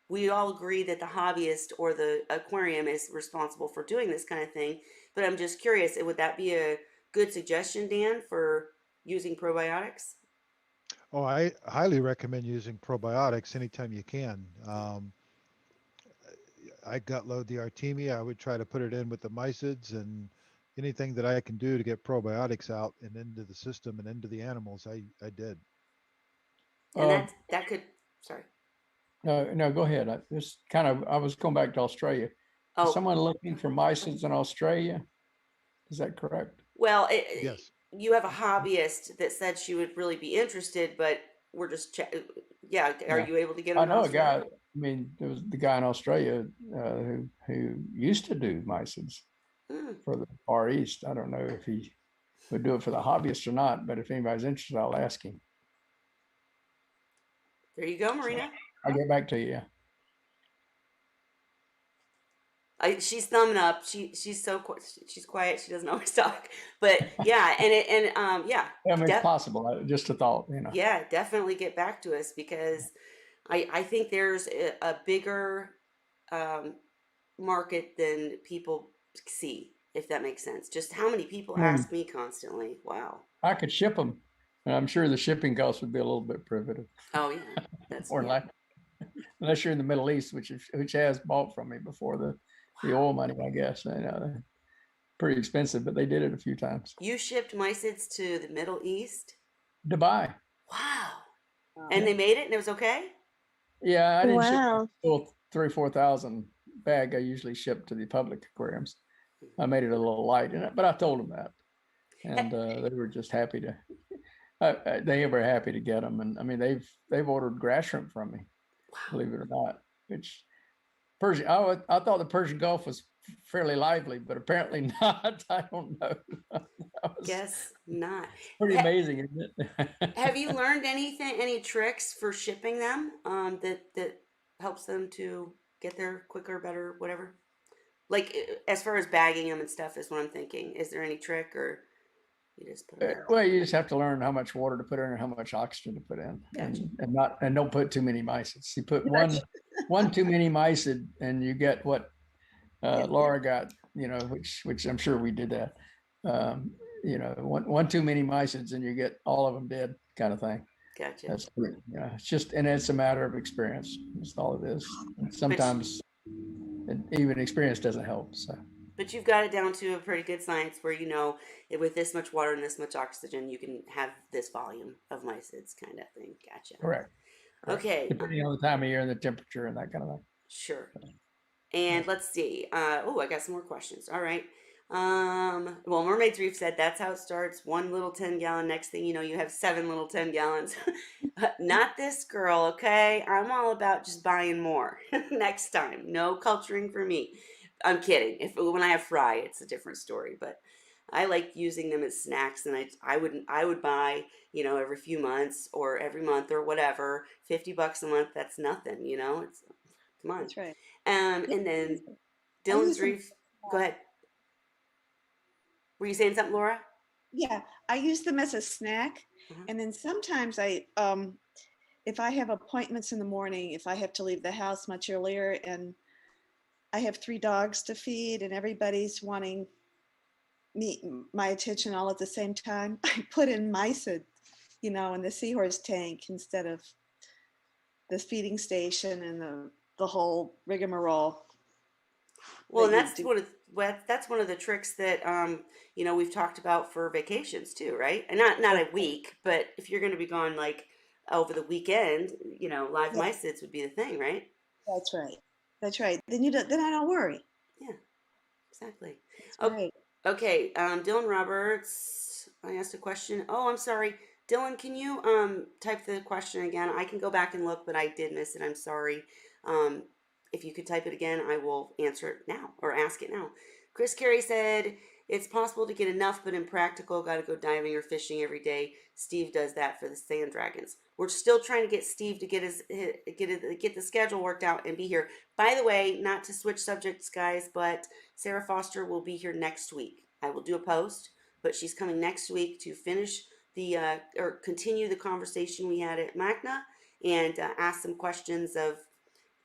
we all agree that the hobbyist or the aquarium is responsible for doing this kind of thing. But I'm just curious, would that be a good suggestion, Dan, for using probiotics? Oh, I highly recommend using probiotics anytime you can. I gut load the Artemia. I would try to put it in with the mysids, and anything that I can do to get probiotics out and into the system and into the animals, I did. And that could, sorry. No, go ahead. I was going back to Australia. Is Oh, someone looking for mysids in Australia? Is that correct? well, Yes. you have a hobbyist that said she would really be interested, but we're just yeah. Are Yeah. you able to get I them? know a guy. I mean, there was the guy in Australia who used to do mysids for the Far East. I don't know if he would do it for the hobbyist or not, but if anybody's interested, I'll ask him. There you go, Marina. I'll get back to you. She's thumbing up. She's so she's quiet. She doesn't always talk, but yeah, yeah. I mean, it's possible. Just a thought, Yeah, definitely get back to us because I think there's a bigger market than people see, if that makes sense. Just how many people ask me constantly. Wow. I could ship them, and I'm sure the shipping cost would be a little bit prohibitive. Oh yeah, that's or yeah. like. unless you're in the Middle East, which has bought from me before the oil money, I guess. They're pretty expensive, but they did it a few times. You shipped mysids to the Middle East? Dubai. Wow. Wow. And they made it and it was okay? Yeah, I didn't ship Wow. full 3,000 or 4,000 bag. I usually ship to the public aquariums. I made it a little light, but I told them that, and they were just happy to. They were happy to get them, and I mean they've ordered grass shrimp from me, believe it or not. Which Persian, I thought the Persian Gulf was fairly lively, but apparently not. I don't know. Guess not. Pretty amazing, isn't it? Have you learned any tricks for shipping them that helps them to get there quicker, better, whatever? Like as far as bagging them and stuff is what I'm thinking. Is there any trick or you just put them in? Well, you just have to learn how much water to put in and how much oxygen to put in, Gotcha. and don't put too many mysids. You put one too many mysid, and you get what Laura got, which I'm sure we did that. One too many mysids, and you get all of them dead, kind of thing. Gotcha. That's it's just, and it's a matter of experience. That's all it is. And sometimes even experience doesn't help. So. But you've got it down to a pretty good science where with this much water and this much oxygen, you can have this volume of mysids kind of thing. Gotcha. Correct. Okay. Depending on the time of year and the temperature and that kind of thing. Sure. And let's see. I got some more questions. All right. Well, Mermaid's Reef said that's how it starts. One little 10-gallon. Next thing you know, you have 7 little 10 gallons. Not this girl, okay? I'm all about just buying more next time. No culturing for me. I'm kidding. When I have fry, it's a different story. But I like using them as snacks, and I would buy every few months or every month or whatever. $50 a month. That's nothing. It's come on. That's right. And then Dylan's Reef. Go ahead. Were you saying something, Laura? Yeah, I use them as a snack, and then sometimes if I have appointments in the morning, if I have to leave the house much earlier, and I have 3 dogs to feed, and everybody's wanting my attention all at the same time, I put in mysid, in the Seahorse tank instead of the feeding station and the whole rigmarole. Well, and that's one of the tricks that we've talked about for vacations too, right? And not a week, but if you're going to be gone like over the weekend, live mysids would be the thing, right? That's right. That's right. Then I don't worry. Yeah, exactly. That's great. Okay, Dylan Roberts, I asked a question. Oh, I'm sorry. Dylan, can you type the question again? I can go back and look, but I did miss it. I'm sorry. If you could type it again, I will answer it now or ask it now. Chris Carey said, it's possible to get enough, but impractical. Got to go diving or fishing every day. Steve does that for the sand dragons. We're still trying to get Steve to get the schedule worked out and be here. By the way, not to switch subjects, guys, but Sarah Foster will be here next week. I will do a post, but she's coming next week to finish or continue the conversation we had at Magna and ask some questions of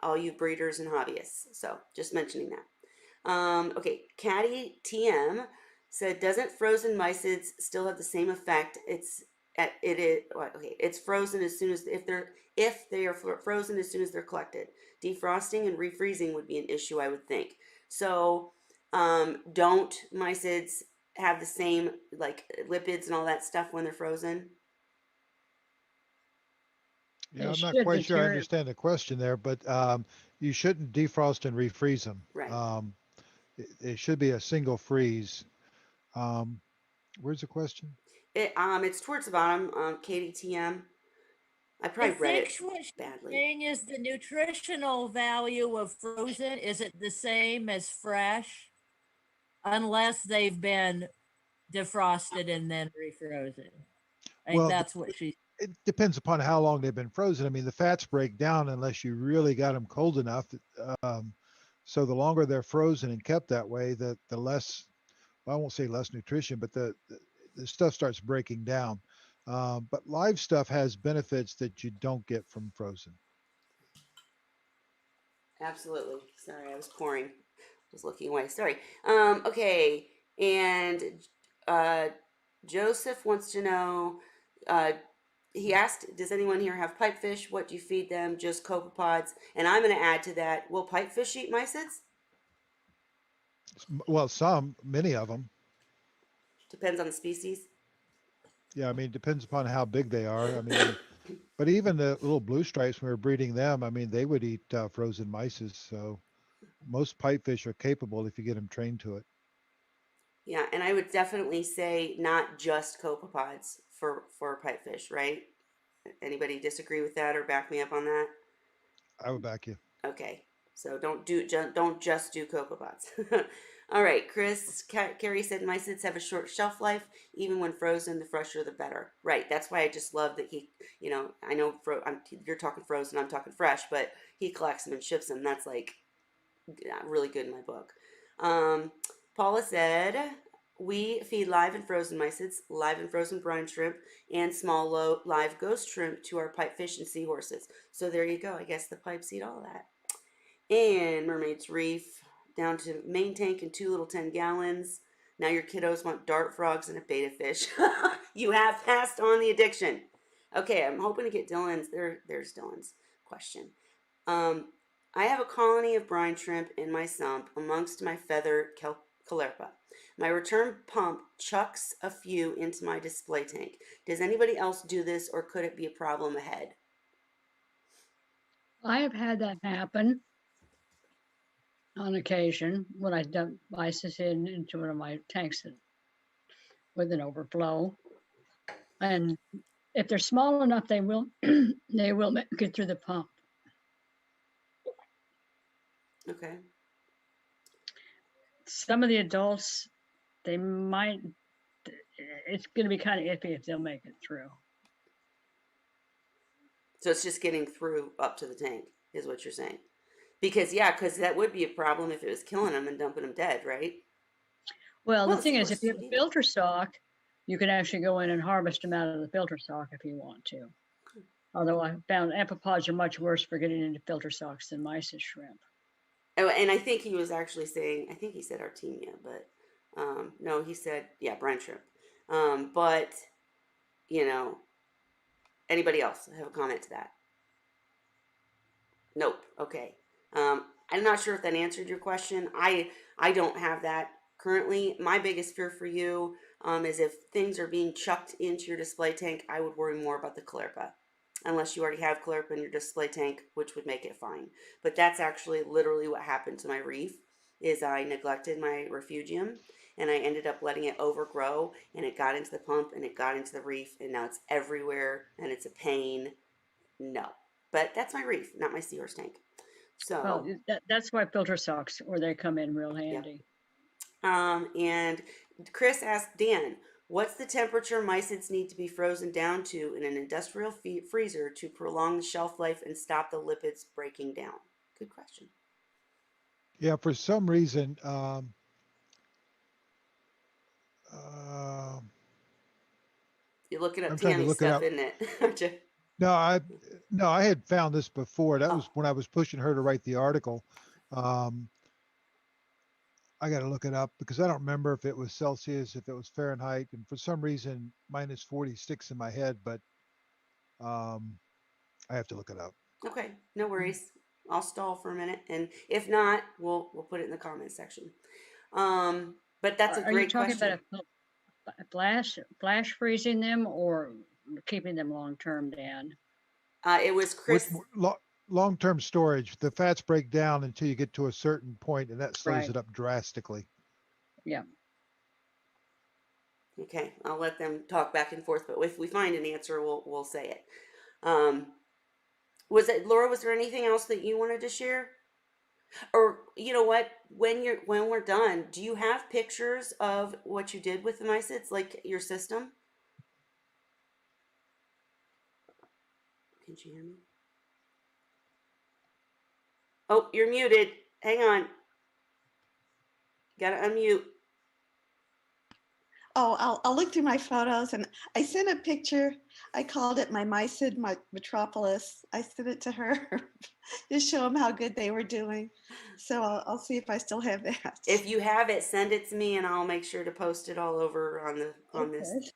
all you breeders and hobbyists. So just mentioning that. Okay, Caddy TM said, doesn't frozen mysids still have the same effect? It's frozen as soon as if they are frozen as soon as they're collected. Defrosting and refreezing would be an issue, I would think. So don't mysids have the same like lipids and all that stuff when they're frozen? Yeah, I'm not quite sure I understand the question there, but you shouldn't defrost and refreeze them. Right. It should be a single freeze. Where's the question? It's towards the bottom, Katie TM. I probably read it what badly. Saying is the nutritional value of frozen, is it the same as fresh? Unless they've been defrosted and then refrozen. That's what she. It depends upon how long they've been frozen. I mean, the fats break down unless you really got them cold enough. So the longer they're frozen and kept that way, the less, well, I won't say less nutrition, but the stuff starts breaking down. But live stuff has benefits that you don't get from frozen. Absolutely. Sorry, I was pouring. Was looking away. Sorry. Okay. And Joseph wants to know, he asked, does anyone here have pipefish? What do you feed them? Just copepods? And I'm going to add to that, will pipefish eat mysids? Well, many of them. Depends on the species. Yeah, I mean, it depends upon how big they are. I mean, but even the little blue stripes, when we were breeding them, I mean, they would eat frozen mysis. So most pipefish are capable if you get them trained to it. Yeah, and I would definitely say not just copepods for pipefish, right? Anybody disagree with that or back me up on that? I would back you. Okay, so don't just do copepods. All right, Chris, Carrie said mysids have a short shelf life. Even when frozen, the fresher the better. Right. That's why I just love that he, I know you're talking frozen, I'm talking fresh, but he collects them and ships them. That's like really good in my book. Paula said we feed live and frozen mysids, live and frozen brine shrimp, and small live ghost shrimp to our pipefish and seahorses. So there you go. I guess the pipes eat all that. And Mermaid's Reef, down to main tank and 2 little 10 gallons. Now your kiddos want dart frogs and a betta fish. You have passed on the addiction. Okay, I'm hoping to get Dylan's. There's Dylan's question. I have a colony of brine shrimp in my sump amongst my feather caulerpa. My return pump chucks a few into my display tank. Does anybody else do this, or could it be a problem ahead? I have had that happen on occasion when I dump mysis into one of my tanks with an overflow. And if they're small enough, they will they will make it through the pump. Okay. Some of the adults, they might, it's going to be kind of iffy if they'll make it through. So it's just getting through up to the tank, is what you're saying. Because that would be a problem if it was killing them and dumping them dead, right? Well, Well, the thing is, Seahorse if you have a filter stock, you can actually go in and harvest them out of the filter stock if you want to. Although I found amphipods are much worse for getting into filter stocks than mysis shrimp. Oh, and I think he was actually saying, I think he said Artemia, but no, he said, yeah, brine shrimp. But, anybody else have a comment to that? Nope. Okay. I'm not sure if that answered your question. I don't have that currently. My biggest fear for you is if things are being chucked into your display tank, I would worry more about the caulerpa. Unless you already have caulerpa in your display tank, which would make it fine. But that's actually literally what happened to my reef, is I neglected my refugium and I ended up letting it overgrow, and it got into the pump and it got into the reef, and now it's everywhere and it's a pain. No. But that's my reef, not my seahorse tank. So well, that's why filter stocks, where they come in real handy. Yep. And Chris asked Dan, what's the temperature mysids need to be frozen down to in an industrial freezer to prolong the shelf life and stop the lipids breaking down? Good question. Yeah, for some reason, You're looking up I'm trying to Tammy look it stuff, up. isn't it? Aren't you? No, I had found this before. That was Oh. when I was pushing her to write the article. I got to look it up because I don't remember if it was Celsius, if it was Fahrenheit, and for some reason minus 46 in my head, but I have to look it up. Okay, no worries. I'll stall for a minute, and if not, we'll put it in the comments section. But that's a Are you great talking question. about flash freezing them or keeping them long term, Dan? It was Chris. Long-term storage, the fats break down until you get to a certain point, and that slows Right. it up drastically. Yeah. Okay, I'll let them talk back and forth, but if we find an answer, we'll say it. Was it Laura? Was there anything else that you wanted to share? Or you know what? When we're done, do you have pictures of what you did with the mysids, like your system? Can you hear me? Oh, you're muted. Hang on. Gotta unmute. Oh, I'll look through my photos, and I sent a picture. I called it my mysid, my metropolis. I sent it to her to show them how good they were doing. So I'll see if I still have that. If you have it, send it to me, and I'll make sure to post it all over on this.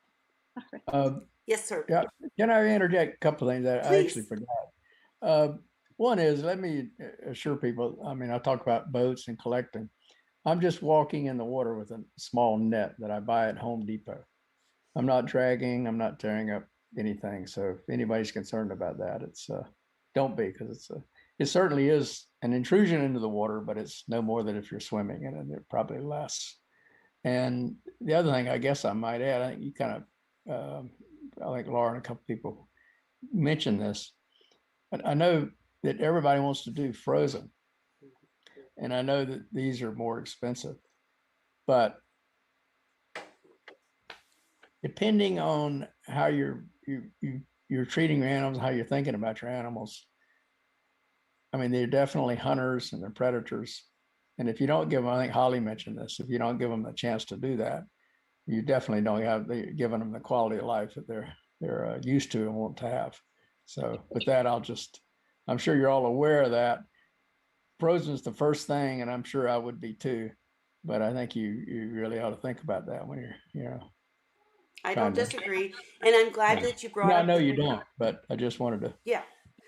Yes, sir. Yeah. Can I interject a couple of things that I actually Please. forgot? One is, let me assure people, I mean, I talk about boats and collecting. I'm just walking in the water with a small net that I buy at Home Depot. I'm not dragging, I'm not tearing up anything. So if anybody's concerned about that, it's don't be, because it certainly is an intrusion into the water, but it's no more than if you're swimming in it, probably less. And the other thing I guess I might add, I think you kind of, I think Laura and a couple people mentioned this, but I know that everybody wants to do frozen. And I know that these are more expensive, but depending on how you're treating your animals, how you're thinking about your animals, I mean, they're definitely hunters and they're predators. And if you don't give them, I think Holly mentioned this, if you don't give them a chance to do that, you definitely don't have given them the quality of life that they're used to and want to have. So with that, I'm sure you're all aware of that. Frozen is the first thing, and I'm sure I would be too. But I think you really ought to think about that when you're, I don't disagree. And I'm glad that you brought No, I up know you don't, but I just wanted to. Yeah.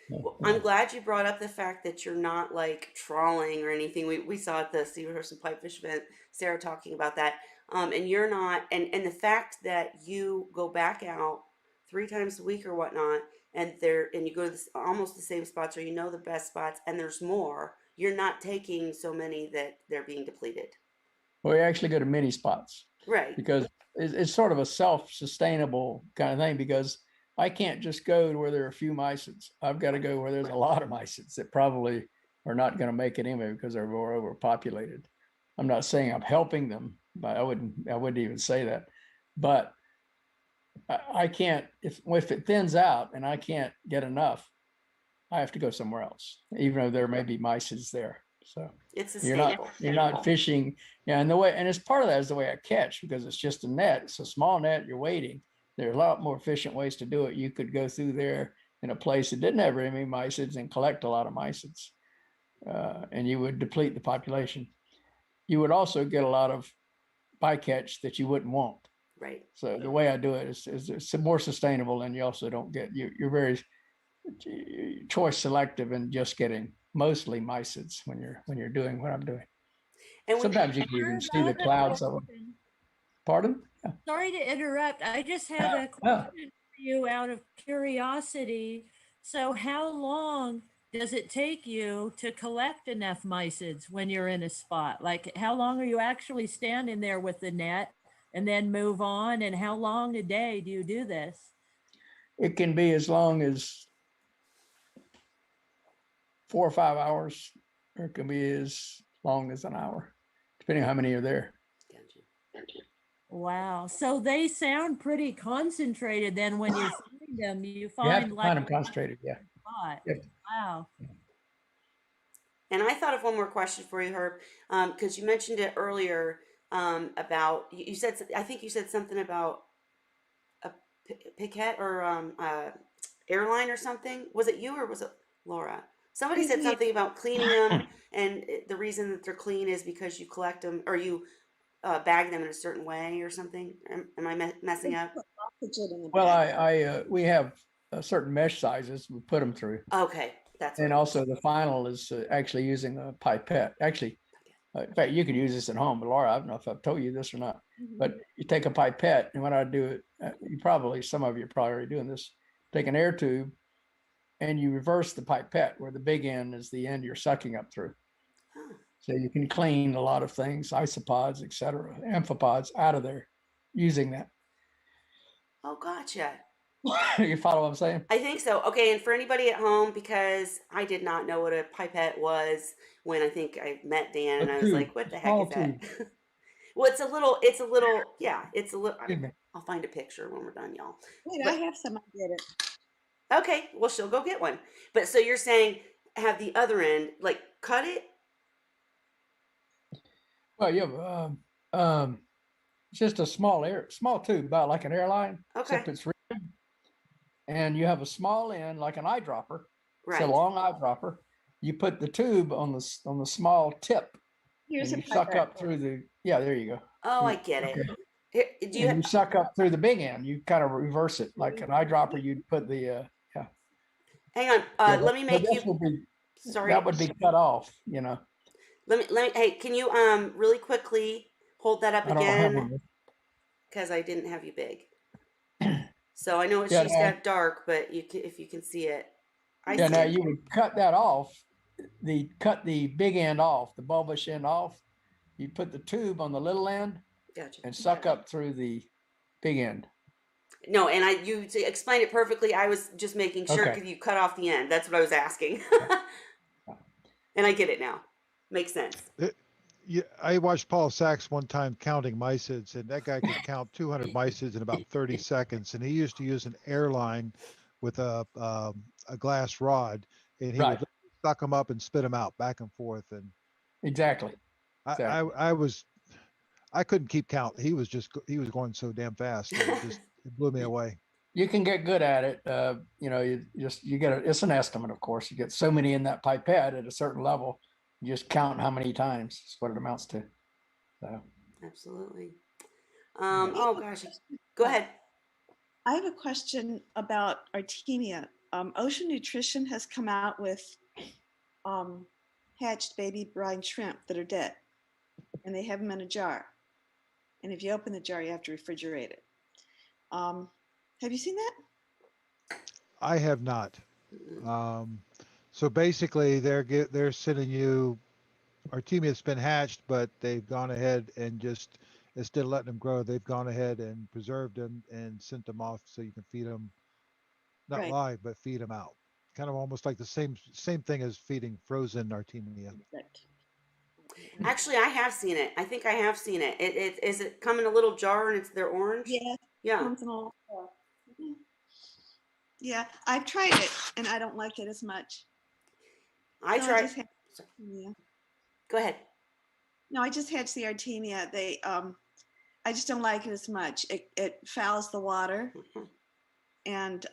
Well, I'm glad you brought up the fact that you're not like trawling or anything. We saw at the Seahorse and Pipefish event, Sarah talking about that. And you're not, and the fact that you go back out 3 times a week or whatnot, and you go to almost the same spots, or you know the best spots, and there's more. You're not taking so many that they're being depleted. Well, we actually go to mini spots, right? Because it's sort of a self-sustainable kind of thing. Because I can't just go to where there are a few mysids. I've got to go where there's a lot of mysids that probably are not going to make it anyway because they're more overpopulated. I'm not saying I'm helping them, but I wouldn't even say that. But I can't, if it thins out and I can't get enough, I have to go somewhere else, even though there may be mysids there. So it's sustainable. You're not fishing. Yeah, and it's part of that is the way I catch, because it's just a net. It's a small net, you're waiting. There's a lot more efficient ways to do it. You could go through there in a place that didn't have very many mysids and collect a lot of mysids. And you would deplete the population. You would also get a lot of bycatch that you wouldn't want. Right. So the way I do it is it's more sustainable, and you also don't get, you're very choice selective and just getting mostly mysids when you're doing what I'm doing. And sometimes you can even see the clouds of them. Pardon? Yeah. Sorry to interrupt. I just had a question for you out of curiosity. So how long does it take you to collect enough mysids when you're in a spot? Like, how long are you actually standing there with the net and then move on? And how long a day do you do this? It can be as long as 4 or 5 hours, or it can be as long as an hour, depending on how many are there. Wow. So they sound pretty concentrated then when you find them. You You have find to like find them concentrated, yeah. Yep. Wow. And I thought of one more question for you, Herb, because you mentioned it earlier about, you said, I think you said something about a piquet or airline or something. Was it you or was it Laura? Somebody said something about cleaning them, and the reason that they're clean is because you collect them or you bag them in a certain way or something. Am I messing up? Well, we have certain mesh sizes we put them through. Okay, that's. And also the final is actually using a pipette. Actually, in fact, you could use this at home, but Laura, I don't know if I've told you this or not. But you take a pipette, and when I do it, some of you are probably already doing this. Take an air tube, and you reverse the pipette, where the big end is the end you're sucking up through. So you can clean a lot of things, isopods, etc., amphipods out of there using that. Oh, gotcha. You follow what I'm saying? I think so. Okay, and for anybody at home, because I did not know what a pipette was when I think I met Dan, and I was like, "What the heck is that?" Well, it's a little. Yeah, it's a little. I'll find a picture when we're done, y'all. Wait, I have some. I get it. Okay, well, she'll go get one. But so you're saying have the other end, like cut it? Well, you have just a small tube, about like an airline, except it's ribbed. And you have a small end, like an eyedropper. Right. It's a long eyedropper. You put the tube on the small tip. Here's and you suck up through the. Yeah, there you go. Oh, I get it. Here, do you and you suck up through the big end. You kind of reverse it like an eyedropper. You'd put the yeah. hang on? Yeah, Let me but make this you. would be Sorry. that would be cut off. You know, Let me. Hey, can you really quickly hold that up I don't have again? one. Because I didn't have you big. So I know Yeah, she's now, got dark, but you can, if you can see it, I yeah. see Now it. you would cut that off. Cut the big end off, the bulbous end off. You put the tube on the little end Gotcha. and suck up through the big end. No, and you explained it perfectly. I was just making sure Okay. because you cut off the end. That's what I was asking. And I get it now. Makes sense. Yeah, I watched Paul Sachs one time counting mysids, and that guy could count 200 mysids in about 30 seconds. And he used to use an airline with a glass rod, and he Right. would suck them up and spit them out back and forth. And Exactly. I couldn't keep count. He was going so damn fast. It blew me away. You can get good at it. You know, you get it's an estimate, of course. You get so many in that pipette at a certain level. You just count how many times. Is what it amounts to. So. Absolutely. Oh gosh. Go ahead. I have a question about Artemia. Ocean Nutrition has come out with hatched baby brine shrimp that are dead, and they have them in a jar. And if you open the jar, you have to refrigerate it. Have you seen that? I have not. So basically, they're sending you Artemia's been hatched, but they've gone ahead and just instead of letting them grow, they've gone ahead and preserved them and sent them off so you can feed them, not Right. live, but feed them out. Kind of almost like the same thing as feeding frozen Artemia. Actually, I have seen it. I think I have seen it. It is it come in a little jar and they're orange? Yeah. Yeah. Yeah, I've tried it and I don't like it as much. I tried. Yeah. Go ahead. No, I just hatched the Artemia. I just don't like it as much. It fouls the water, and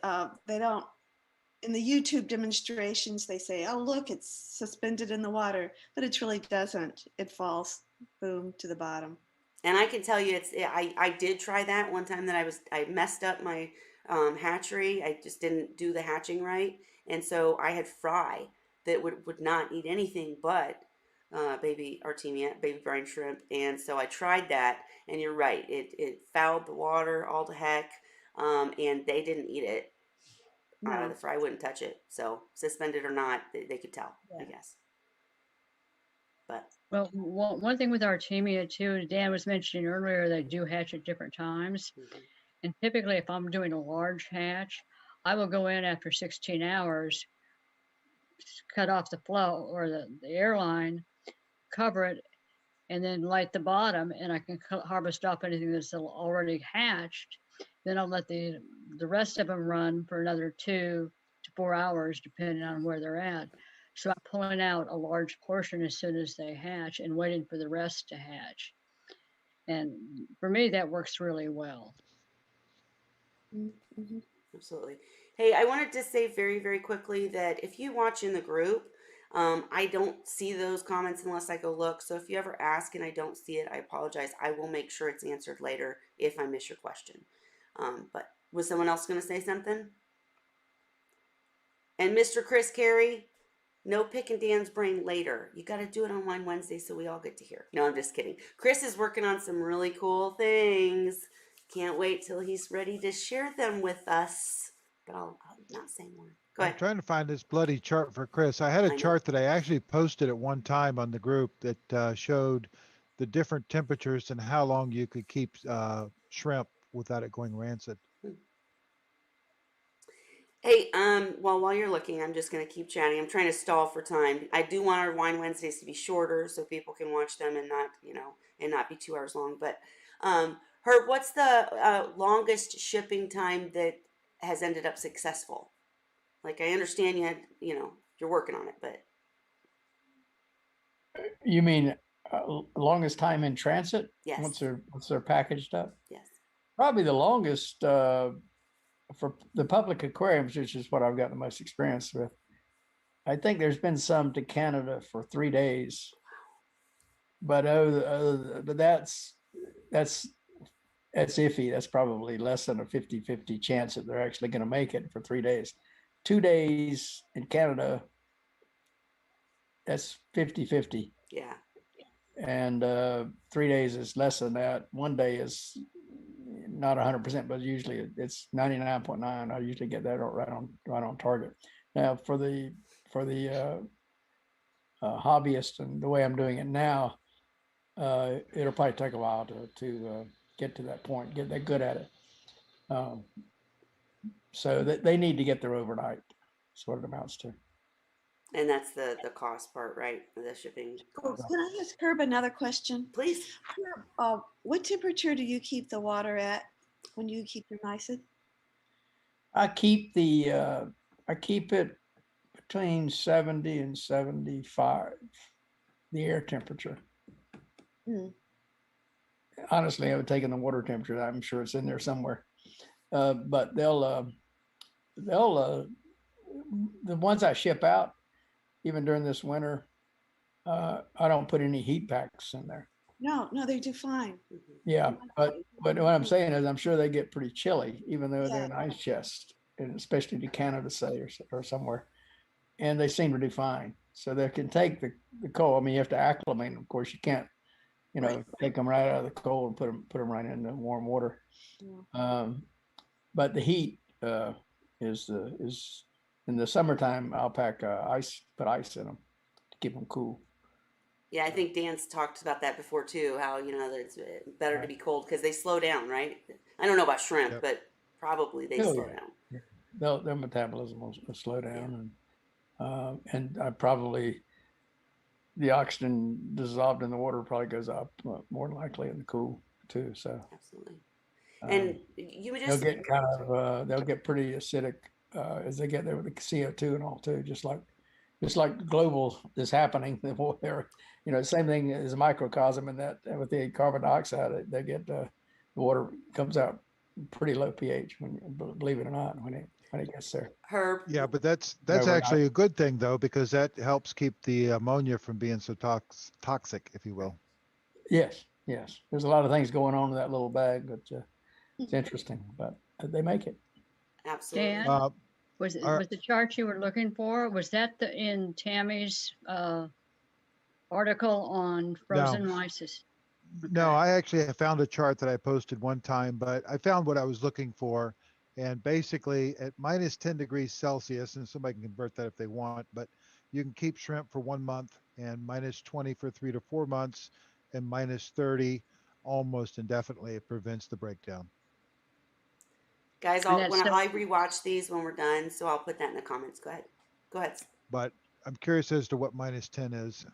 they don't. In the YouTube demonstrations, they say, "Oh, look, it's suspended in the water," but it really doesn't. It falls, boom, to the bottom. And I can tell you, I did try that one time that I messed up my hatchery. I just didn't do the hatching right, and so I had fry that would not eat anything but baby Artemia, baby brine shrimp, and so I tried that. And you're right, it fouled the water all to heck, and they didn't eat it. No. The fry wouldn't touch it. So suspended or not, they could tell, I guess. But well, one thing with Artemia too, Dan was mentioning earlier, they do hatch at different times. And typically, if I'm doing a large hatch, I will go in after 16 hours, cut off the flow or the airline, cover it, and then light the bottom, and I can harvest off anything that's already hatched. Then I'll let the rest of them run for another 2 to 4 hours, depending on where they're at. So I'm pulling out a large portion as soon as they hatch and waiting for the rest to hatch. And for me, that works really well. Mm-hmm. Absolutely. Hey, I wanted to say very, very quickly that if you watch in the group, I don't see those comments unless I go look. So if you ever ask and I don't see it, I apologize. I will make sure it's answered later if I miss your question. But was someone else going to say something? And Mr. Chris Carey, no picking Dan's brain later. You got to do it on Wine Wednesday so we all get to hear. No, I'm just kidding. Chris is working on some really cool things. Can't wait till he's ready to share them with us. But I'll not say more. Go ahead. I'm trying to find this bloody chart for Chris. I had a chart that I actually posted at one time on the group that showed the different temperatures and how long you could keep shrimp without it going rancid. Hey, well, while you're looking, I'm just going to keep chatting. I'm trying to stall for time. I do want our Wine Wednesdays to be shorter so people can watch them and not, and not be 2 hours long. But, Herb, what's the longest shipping time that has ended up successful? Like, I understand you had, you're working on it, but. You mean longest time in transit? Yes. Once they're packaged up? Yes. Probably the longest for the public aquariums, which is what I've got the most experience with. I think there's been some to Canada for 3 days, but that's that's iffy. That's probably less than a 50-50 chance that they're actually going to make it for 3 days. 2 days in Canada, that's 50-50. Yeah. And 3 days is less than that. 1 day is not 100%, but usually it's 99.9. I usually get that right on target. Now for the hobbyist and the way I'm doing it now, it'll probably take a while to get to that point, get that good at it. So they need to get there overnight. That's what it amounts to. And that's the cost part, right? The shipping Oh, cost. can I ask Herb another question? Please. Herb, what temperature do you keep the water at when you keep your mysid? I keep it between 70 and 75, the air temperature. Mm. Honestly, I haven't taken the water temperature. I'm sure it's in there somewhere. But they'll the ones I ship out, even during this winter, I don't put any heat packs in there. No, they do fine. Yeah, but what I'm saying is, I'm sure they get pretty chilly, even though they're Yeah. in ice chest, and especially to Canada, say, or somewhere, and they seem to do fine. So they can take the cold. I mean, you have to acclimate them. Of course, you can't, Right. take them right out of the cold and put them right in the warm water. Yeah. But the heat is in the summertime. I'll pack put ice in them to keep them cool. Yeah, I think Dan's talked about that before too. How that it's better to Right. be cold because they slow down, right? I don't know about shrimp, Yep. but probably they Oh, slow yeah. down. Their metabolism will slow down, and I probably the oxygen dissolved in the water probably goes up more than likely in the cool too. So Absolutely. And you would they'll just get kind of they'll get pretty acidic as they get there with the CO2 and all too, just like global is happening. Same thing as a microcosm in that with the carbon dioxide, they get the water comes out pretty low pH believe it or not, when it gets there. Herb. Yeah, but that's Overnight. actually a good thing though, because that helps keep the ammonia from being so toxic, if you will. Yes. There's a lot of things going on in that little bag, but it's interesting. But they make it. Absolutely. Dan, was our- the chart you were looking for? Was that in Tammy's article on frozen mysis? No, Okay. I actually have found a chart that I posted one time, but I found what I was looking for. And basically at minus 10 degrees Celsius, and somebody can convert that if they want, but you can keep shrimp for 1 month, and minus 20 for 3 to 4 months, and minus 30 almost indefinitely. It prevents the breakdown. Guys, And that's I rewatch these when we're done, so I'll put that in the comments. Go ahead. But I'm curious as to what minus 10 is.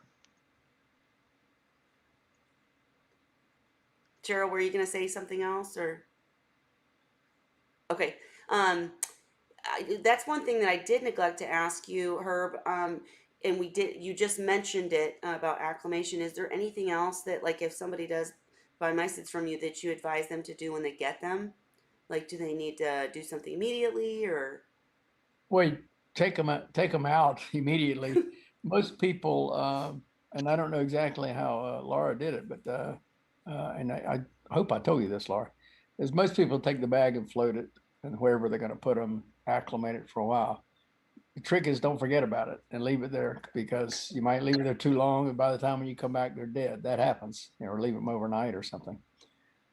Cheryl, were you going to say something else or? Okay. That's one thing that I did neglect to ask you, Herb. And you just mentioned it about acclimation. Is there anything else that, like, if somebody does buy mysids from you, that you advise them to do when they get them? Like, do they need to do something immediately or? Well, you take them out immediately. Most people, and I don't know exactly how Laura did it, but and I hope I told you this, Laura, is most people take the bag and float it, and wherever they're going to put them, acclimate it for a while. The trick is don't forget about it and leave it there, because you might leave it there too long, and by the time when you come back, they're dead. That happens, or leave them overnight or something.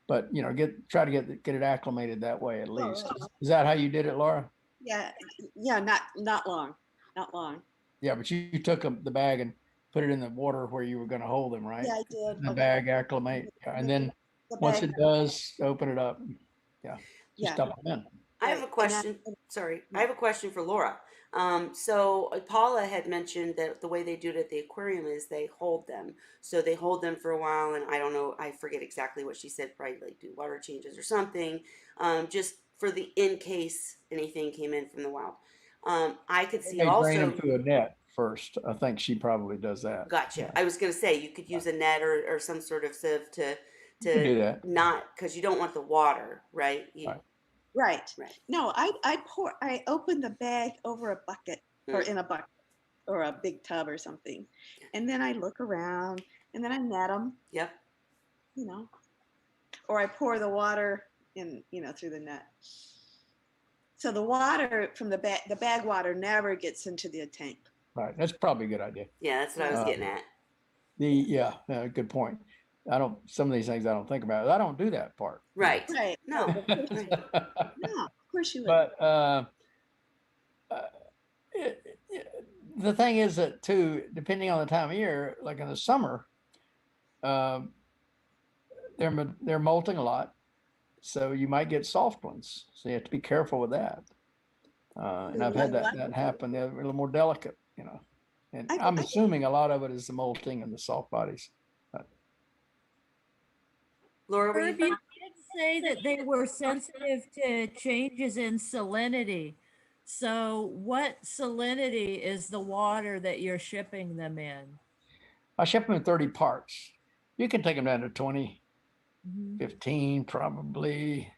But try to get it acclimated that way at least. Is that how you did it, Laura? Yeah, not long. Yeah, but you took the bag and put it in the water where you were going to hold them, right? Yeah, I did. The Okay. bag acclimate, and then The once bag- it does, open it up. Yeah, just Yeah. dump them in. I have a Right, question. Sorry, I have a question for Laura. So Paula had mentioned that the way they do it at the aquarium is they hold them. So they hold them for a while, and I don't know, I forget exactly what she said. Probably like do water changes or something, just for the in case anything came in from the wild. I could see They drain them also. through a net first. I think she probably does that. Gotcha. Yeah. I was gonna say you could use a net or some sort of sieve You can do that. not, because you don't want the water, right? Right. Right. No, I open the bag over a bucket or in a bucket or a big tub or something. And then I look around and then I net them, Yep. you know. or I pour the water in, through the net. So the water from the bag water never gets into the tank. Right. That's probably a good idea. Yeah, that's what I was getting at. Good point. Some of these things I don't think about. I don't do that part. Right. Right. No. Of course, Right. no, of course you would. But the thing is that too, depending on the time of year, like in the summer, they're molting a lot, so you might get soft ones. So you have to be careful with that. And I've had that happen. They're a little more delicate, And I'm assuming a lot of it is the molting and the soft bodies. Laura, were Herb, you did say that they were sensitive to changes in salinity. So, what salinity is the water that you're shipping them in? I ship them in 30 parts. You can take them down to 20, Mhm. 15, probably.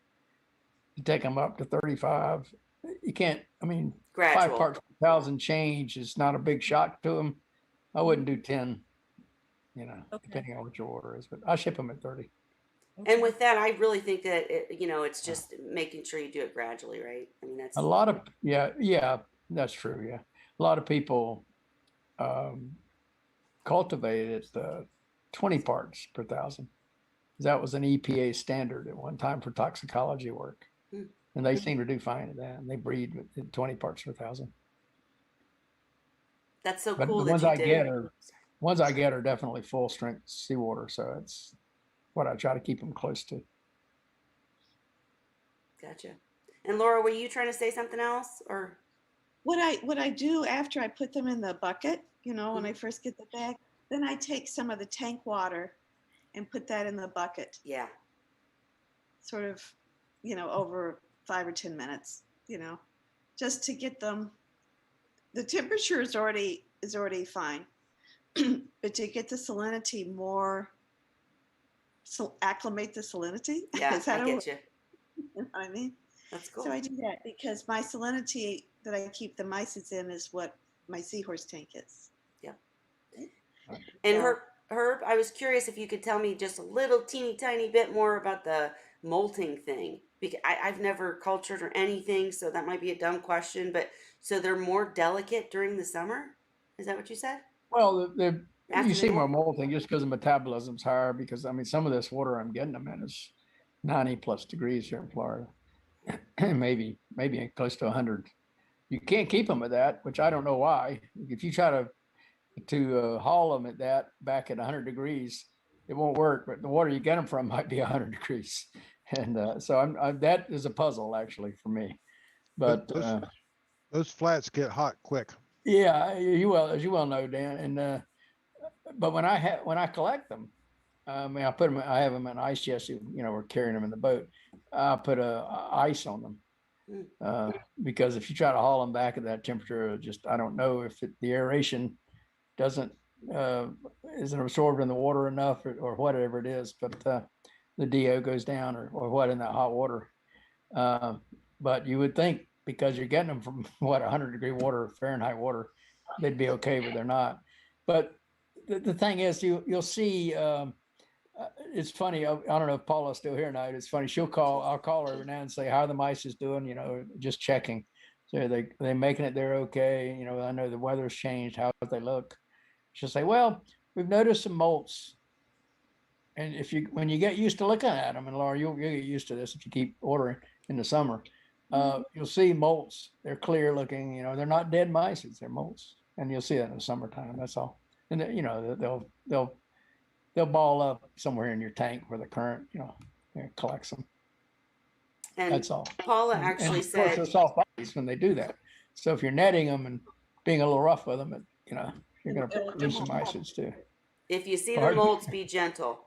You take them up to 35. You can't, 5 gradual? parts per thousand change is not a big shock to them. I wouldn't do 10, Okay. depending on what your order is, but I ship them at 30. And with that, I really think that it's just making sure you do it gradually, right? I mean, that's A lot of, yeah, that's true. Yeah. A lot of people cultivate at 20 parts per thousand. That was an EPA standard at one time for toxicology work. Hmm. And they seem to do fine at that. And they breed at 20 parts per thousand. That's so But cool the that ones you I did. get are definitely full strength seawater. So it's what I try to keep them close to. Gotcha. And Laura, were you trying to say something else, or? What I do after I put them in the bucket, when I first get the bag, then I take some of the tank water and put that in the bucket. Yeah. Sort of, over 5 or 10 minutes, just to get them. The temperature is already fine, but to get the salinity more, so acclimate the salinity. Yeah, Is that I get you. You know what I mean? That's cool. So I do that because my salinity that I keep the mysids in is what my Seahorse tank is. Yeah. And So- Herb, I was curious if you could tell me just a little teeny tiny bit more about the molting thing. Because I've never cultured or anything, so that might be a dumb question. But so they're more delicate during the summer? Is that what you said? Well, After you they see more molt? molting just because the metabolism's higher. Because some of this water I'm getting them in is 90 plus degrees here in Florida, maybe close to 100. You can't keep them at that, which I don't know why. If you try to haul them at that back at 100 degrees, it won't work. But the water you get them from might be 100 degrees, and so that is a puzzle actually for me. But Those flats get hot quick. yeah, as you well know, Dan. And but when I collect them, I have them in ice chests. We're carrying them in the boat. I put ice on them because if you try to haul them back at that temperature, I don't know if the aeration isn't absorbed in the water enough or whatever it is, but the DO goes down or what in that hot water. But you would think because you're getting them from 100-degree water, Fahrenheit water, they'd be okay, but they're not. But the thing is, you'll see. It's funny. I don't know if Paula's still here tonight. It's funny. I'll call her every now and say, "How are the mice is doing?" Just checking. So they making it there okay. I know the weather's changed. How they look. She'll say, "Well, we've noticed some molts." And when you get used to looking at them, and Laura, you'll get used to this if you keep ordering in the summer. You'll see molts. They're clear looking. They're not dead mice. They're molts, and you'll see that in the summertime. That's all. And they'll ball up somewhere in your tank where the current collects them. And That's all. Paula And actually of course, said, they're soft bodies when they do that. So if you're netting them and being a little rough with them, you're going to produce some mysids too. if you see the Pardon? molts, be gentle.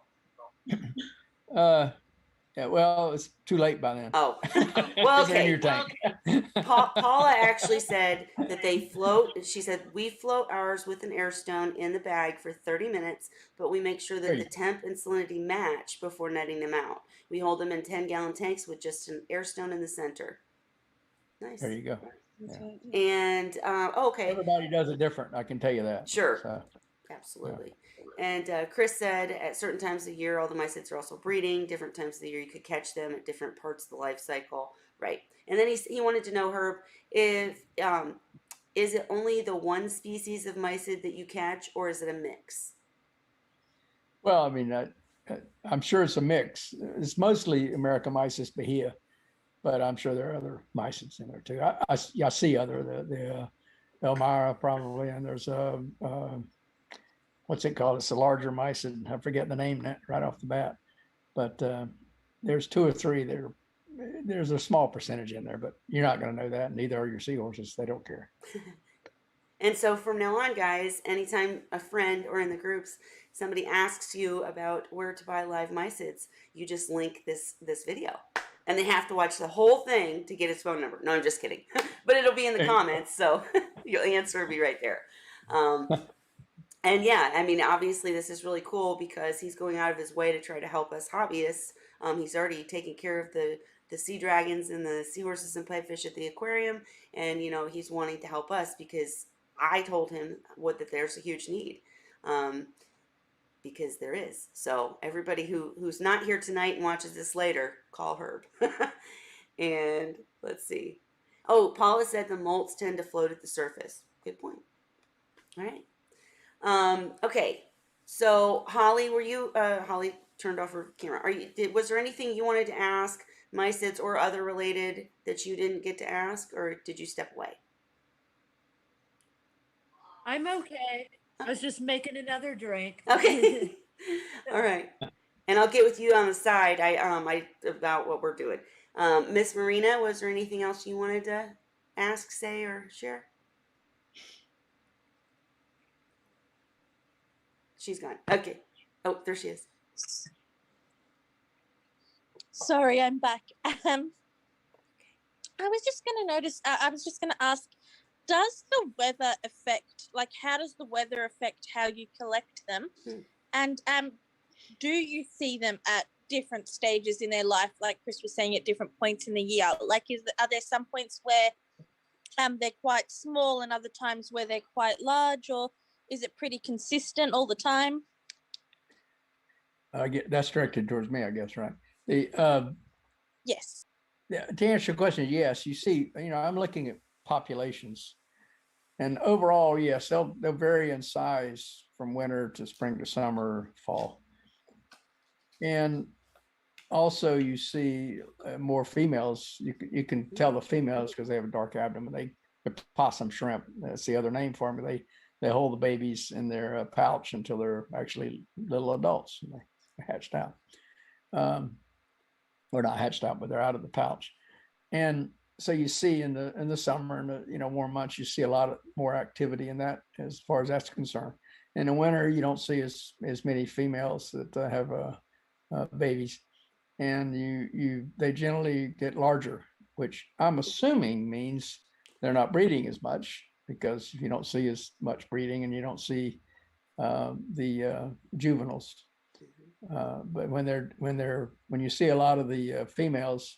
Yeah, well, it's too late by then. Oh, well, 'Cause they're in okay. your tank. Paula actually said that they float. She said we float ours with an air stone in the bag for 30 minutes, but we make sure that the temp and salinity match before netting them out. We hold them in 10-gallon tanks with just an air stone in the center. Nice. There you go. That's Yeah. what I do. And okay, Everybody does it different. I can tell you that. Sure. So, Absolutely. And Chris said at certain times of the year, all the mysids are also breeding. Different times of the year, you could catch them at different parts of the life cycle. Right. And then he wanted to know, Herb, if is it only the one species of mysid that you catch, or is it a mix? Well, I mean, I'm sure it's a mix. It's mostly Americomyces bahia, but I'm sure there are other mysids in there too. I see other, the Elmira probably, and there's what's it called? It's a larger mysid. I forget the name right off the bat, but there's two or three that there's a small percentage in there, but you're not going to know that. Neither are your seahorses. They don't care. And so from now on, guys, anytime a friend or in the groups somebody asks you about where to buy live mysids, you just link this video, and they have to watch the whole thing to get his phone number. No, I'm just kidding, but it'll be in the comments, so your answer will be right there. And yeah, I mean, obviously this is really cool because he's going out of his way to try to help us hobbyists. He's already taken care of the sea dragons and the seahorses and pipefish at the aquarium, and you know he's wanting to help us because I told him that there's a huge need, because there is. So everybody who's not here tonight and watches this later, call Herb. And let's see. Oh, Paula said the molts tend to float at the surface. Good point. All right. Okay. So Holly, were you Holly turned off her camera? Was there anything you wanted to ask mysids or other related that you didn't get to ask, or did you step away? I'm okay. I was just making another drink. Okay. All right. And I'll get with you on the side. I about what we're doing. Miss Marina, was there anything else you wanted to ask, say, or share? She's gone. Okay. Oh, there she is. Sorry, I'm back. I was just going to notice, I was just going to ask, does the weather affect, like, how does the weather affect how you collect them? And do you see them at different stages in their life, like Chris was saying, at different points in the year? Like, are there some points where they're quite small and other times where they're quite large, or is it pretty consistent all the time? That's directed towards me, I guess, right? Yes. Yeah, to answer your question, yes. You see, I'm looking at populations, and overall, yes, they'll vary in size from winter to spring to summer, fall, and also you see more females. You can tell the females because they have a dark abdomen. They're possum shrimp. That's the other name for them. They hold the babies in their pouch until they're actually little adults and they're hatched out. Or not hatched out, but they're out of the pouch. And so you see in the summer and the warm months, you see a lot more activity in that as far as that's concerned. In the winter, you don't see as many females that have babies, and they generally get larger, which I'm assuming means they're not breeding as much, because you don't see as much breeding and you don't see the juveniles. But when you see a lot of the females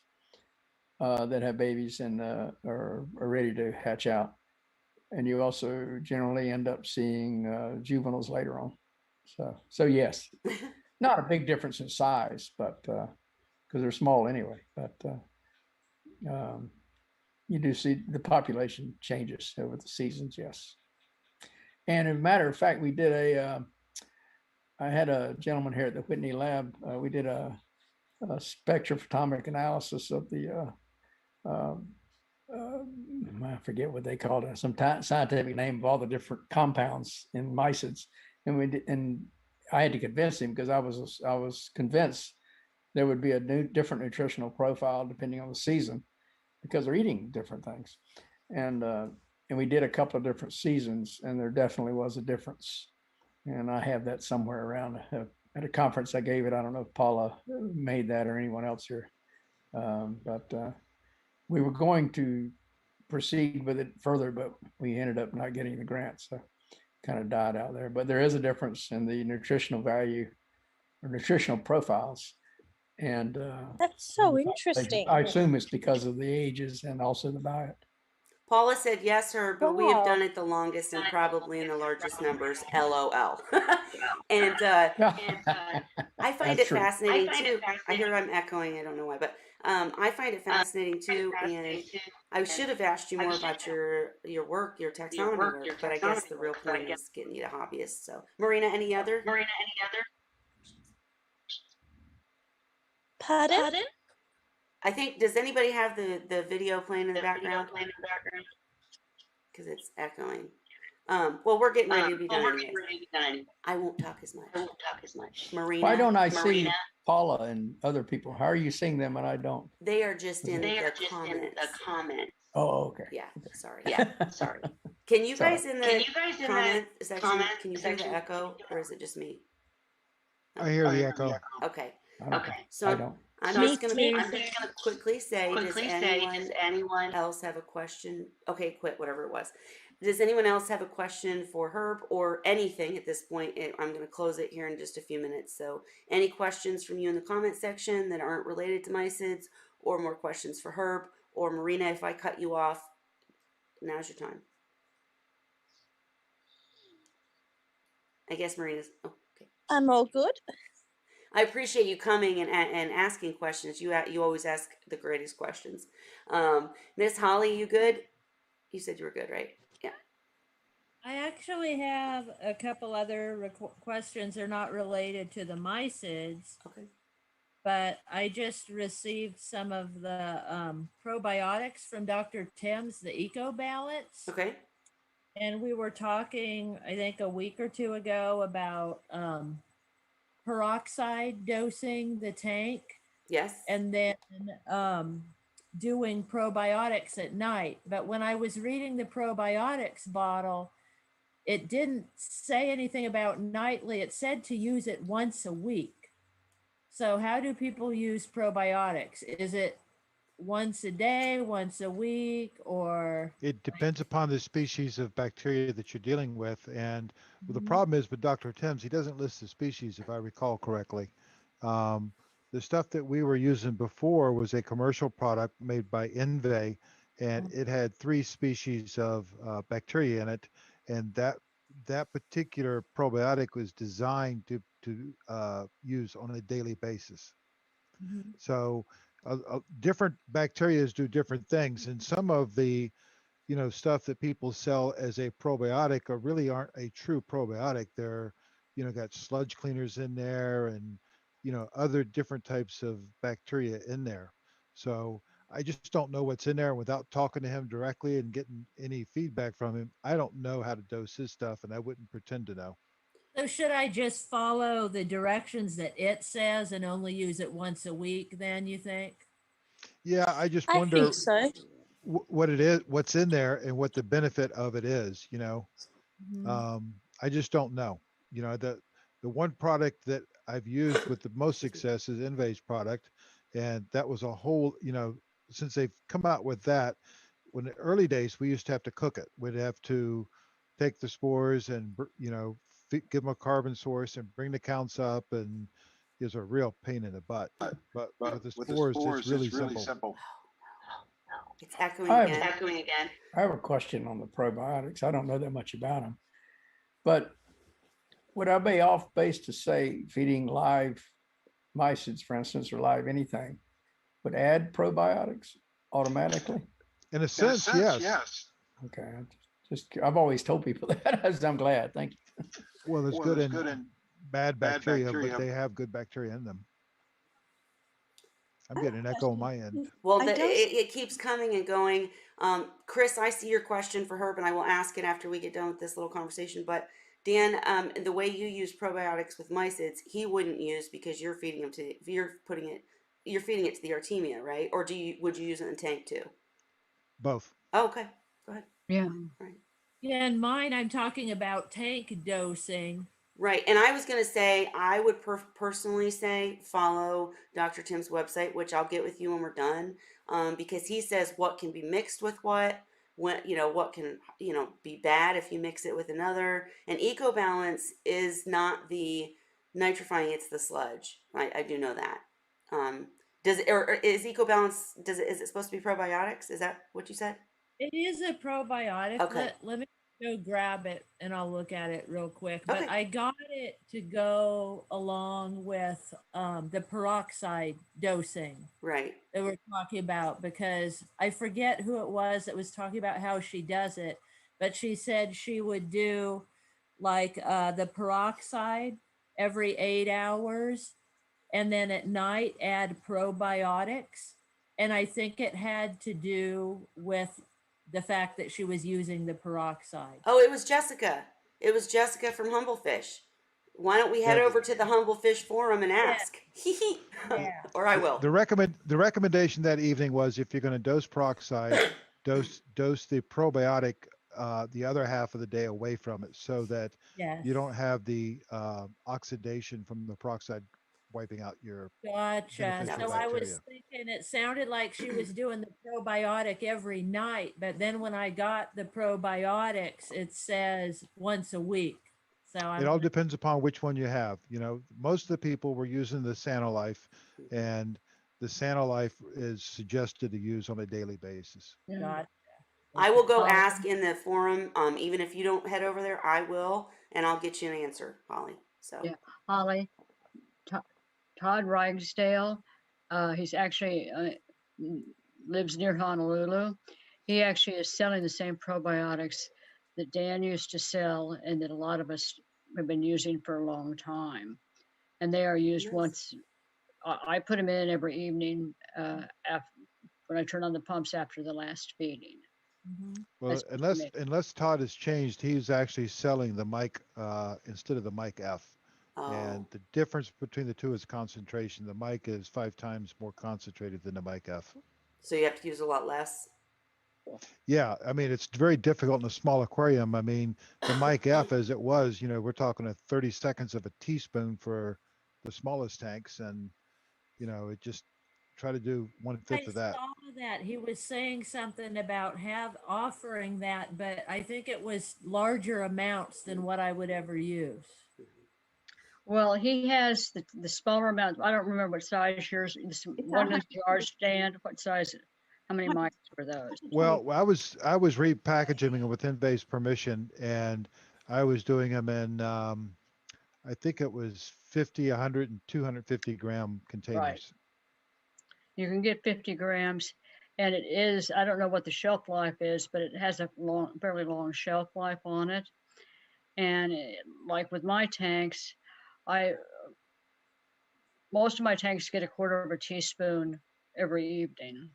that have babies and are ready to hatch out, and you also generally end up seeing juveniles later on. So yes, not a big difference in size, but because they're small anyway. But you do see the population changes over the seasons, yes. And as a matter of fact, we did I had a gentleman here at the Whitney lab. We did a spectrophotometer analysis of the I forget what they called it, some scientific name of all the different compounds in mysids, and I had to convince him, because I was convinced there would be a different nutritional profile depending on the season, because they're eating different things, and we did a couple of different seasons, and there definitely was a difference, and I have that somewhere around at a conference I gave it. I don't know if Paula made that or anyone else here, but we were going to proceed with it further, but we ended up not getting the grant, so kind of died out there. But there is a difference in the nutritional value or nutritional profiles, and That's so interesting. I assume it's because of the ages and also the diet. Paula said yes, Herb, but we have Wow. done it the longest and probably in the largest numbers. LOL. and I find That's it true. fascinating too. I hear I'm echoing. I don't know why, but I find it fascinating too. And I should have asked you more about your work, your taxonomy work, but I guess the real point is getting you to hobbyists. So, Marina, any other? Pardon? I think, does anybody have the video playing in the background? Because it's echoing. Well, we're getting ready to be done anyway. I won't talk as much. Marina. Why don't I see Paula and other people? How are you seeing them and I don't? They are just in the comments. Oh, okay. Yeah, sorry. Can you Sorry. guys in the comment section, can you hear the echo, or is it just me? I hear the echo. Okay. I So don't. I'm Me just gonna too. quickly say, does anyone else have a question? Okay, quit, whatever it was. Does anyone else have a question for Herb or anything at this point? I'm gonna close it here in just a few minutes. So any questions from you in the comment section that aren't related to Mysids, or more questions for Herb or Marina, if I cut you off, now's your time. I guess Marina's, oh, okay. I'm all good. I appreciate you coming and asking questions. You always ask the greatest questions. Miss Holly, you good? You said you were good, right? Yeah. I actually have a couple other questions. They're not related to the mysids, Okay. but I just received some of the probiotics from Dr. Tim's, the Eco Balance. Okay. And we were talking, I think, a week or two ago about peroxide dosing the tank. Yes. And then doing probiotics at night. But when I was reading the probiotics bottle, it didn't say anything about nightly. It said to use it once a week. So how do people use probiotics? Is it once a day, once a week, or? It depends upon the species of bacteria that you're dealing with. And the Mhm. problem is with Dr. Timms, he doesn't list the species, if I recall correctly. The stuff that we were using before was a commercial product made by Envy, and it had 3 species of bacteria in it. And that particular probiotic was designed to use on a daily basis. Mhm. So different bacteria do different things, and some of the stuff that people sell as a probiotic are really aren't a true probiotic. They're got sludge cleaners in there and other different types of bacteria in there. So I just don't know what's in there. Without talking to him directly and getting any feedback from him, I don't know how to dose his stuff, and I wouldn't pretend to know. So should I just follow the directions that it says and only use it once a week then, you think? Yeah, I just I wonder think so. what it is, what's in there, and what the benefit of it is. Mhm. I just don't know. The one product that I've used with the most Excuse me. success is Envay's product, and that was a whole. Since they've come out with that, when the early days we used to have to cook it. We'd have to take the spores and give them a carbon source and bring the counts up, and it was a real pain in the butt. But with the spores, it's really simple. It's echoing I have, again. I have a question on the probiotics. I don't know that much about them, but would I be off base to say feeding live mysids, for instance, or live anything would add probiotics automatically? In a sense, yes. Okay. I've always told people that. I'm glad. Thank you. Well, there's good and bad bacteria, but they have good bacteria in them. I'm getting an echo on my end. Well, I don't- it keeps coming and going. Chris, I see your question for Herb, and I will ask it after we get done with this little conversation. But Dan, the way you use probiotics with mysids, he wouldn't use because you're feeding him to. You're feeding it to the artemia, right? Or would you use it in the tank too? Both. Oh, okay, go ahead. Yeah. Right. Yeah, in mine, I'm talking about tank dosing. Right, and I was going to say, I would personally say follow Dr. Tim's website, which I'll get with you when we're done, because he says what can be mixed with what what can, be bad if you mix it with another. And EcoBalance is not the nitrifying, it's the sludge. I do know that. Does it, or is EcoBalance, is it supposed to be probiotics? Is that what you said? It is a probiotic. Okay. Let me go grab it and I'll look at it real quick. But Okay. I got it to go along with the peroxide dosing Right. that we're talking about, because I forget who it was that was talking about how she does it, but she said she would do like the peroxide every 8 hours, and then at night add probiotics. And I think it had to do with the fact that she was using the peroxide. Oh, it was Jessica. It was Jessica from Humblefish. Why don't we head Yeah, over to the Humblefish forum and Yeah, ask? yeah, Or I the, will. the recommendation that evening was if you're going to dose peroxide, dose the probiotic the other half of the day away from it, so that yes. you don't have the oxidation from the peroxide wiping out your Gotcha. beneficial So I was bacteria. thinking it sounded like she was doing the probiotic every night, but then when I got the probiotics, it says once a week. So It I'm all gonna, depends upon which one you have. You know, most of the people were using the Sanolife, and the Sanolife is suggested to use on a daily basis. Yeah. gotcha. I Okay. will go Holly, ask in the forum. Even if you don't head over there, I will, and I'll get you an answer, Holly. So yeah, Holly, To- Todd Ragsdale, he's actually lives near Honolulu. He actually is selling the same probiotics that Dan used to sell and that a lot of us have been using for a long time. And they are used nice. once. I put them in every evening when I turn on the pumps after the last feeding. Mhm. Well, That's just me. unless Todd has changed, he's actually selling the Mike instead of the Mike F. Oh, And the difference between the two is concentration. The Mike is 5 times more concentrated than the Mike F. so you have to use a lot less. Yeah, I mean, it's very difficult in a small aquarium. I mean, the Mike F, as it was, we're talking a 30 seconds of a teaspoon for the smallest tanks, and it just try to do one I fifth of that. saw that he was saying something about have offering that, but I think it was larger amounts than what I would ever use. Well, he has the smaller amount. I don't remember what size yours. It's One is large stand. What size? How many mics were those? Well, I was repackaging them with in-base permission, and I was doing them in I think it was 50, 100, and 250-gram Right. containers. You can get 50 grams, and it is. I don't know what the shelf life is, but it has a fairly long shelf life on it. And like with my tanks, I most of my tanks get a quarter of a teaspoon every evening.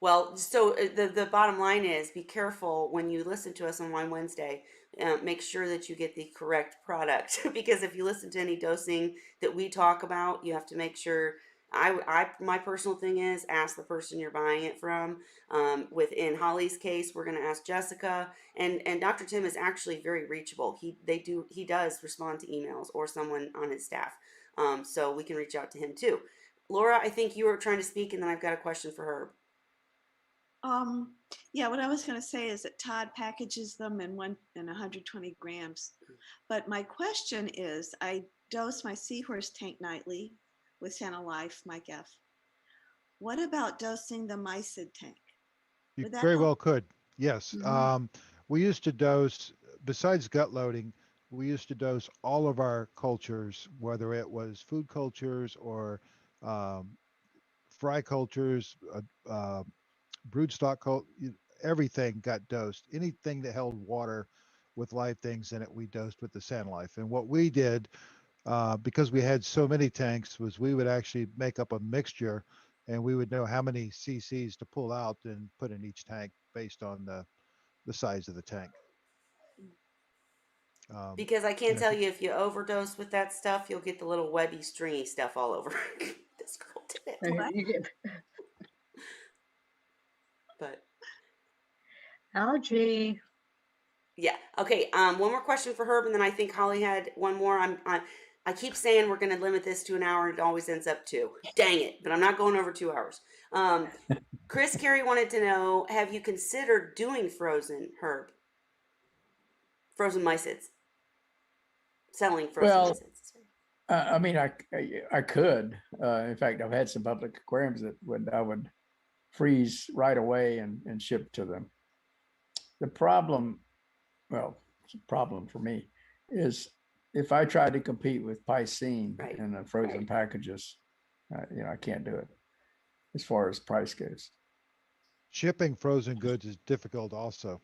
Well, so the bottom line is be careful when you listen to us on Wine Wednesday. Make sure that you get the correct product because if you listen to any dosing that we talk about, you have to make sure. My personal thing is ask the person you're buying it from. Within Holly's case, we're going to ask Jessica, and Dr. Tim is actually very reachable. He does respond to emails or someone on his staff, so we can reach out to him too. Laura, I think you were trying to speak, and then I've got a question for her. Yeah, what I was going to say is that Todd packages them in 120 grams. But my question is, I dose my Seahorse tank nightly with Sanolife, Mike F. What about dosing the Mysid tank? You Would that very help? well could. Yes. Mhm. We used to dose, besides gut loading, we used to dose all of our cultures, whether it was food cultures or um, fry cultures, broodstock everything got dosed. Anything that held water with live things in it, we dosed with the Sand Life. And what we did, because we had so many tanks, was we would actually make up a mixture, and we would know how many cc's to pull out and put in each tank based on the size of the tank. Um, Because I you can't know, tell you if you overdose with that stuff, you'll get the little webby, stringy stuff all over. This girl did it. What? You get But algae. yeah, okay. One more question for Herb, and then I think Holly had one more. I keep saying we're going to limit this to an hour, and it always ends up 2. Dang it! But I'm not going over 2 hours. Chris Carey wanted to know: have you considered doing frozen Herb? Frozen mysids, selling frozen Well, mysids. I mean, I could. In fact, I've had some public aquariums that I would freeze right away and ship to them. The problem, well, it's a problem for me, is if I try to compete with Piscine Right. in the frozen packages, I can't do it as far as price goes. Shipping frozen goods is difficult also.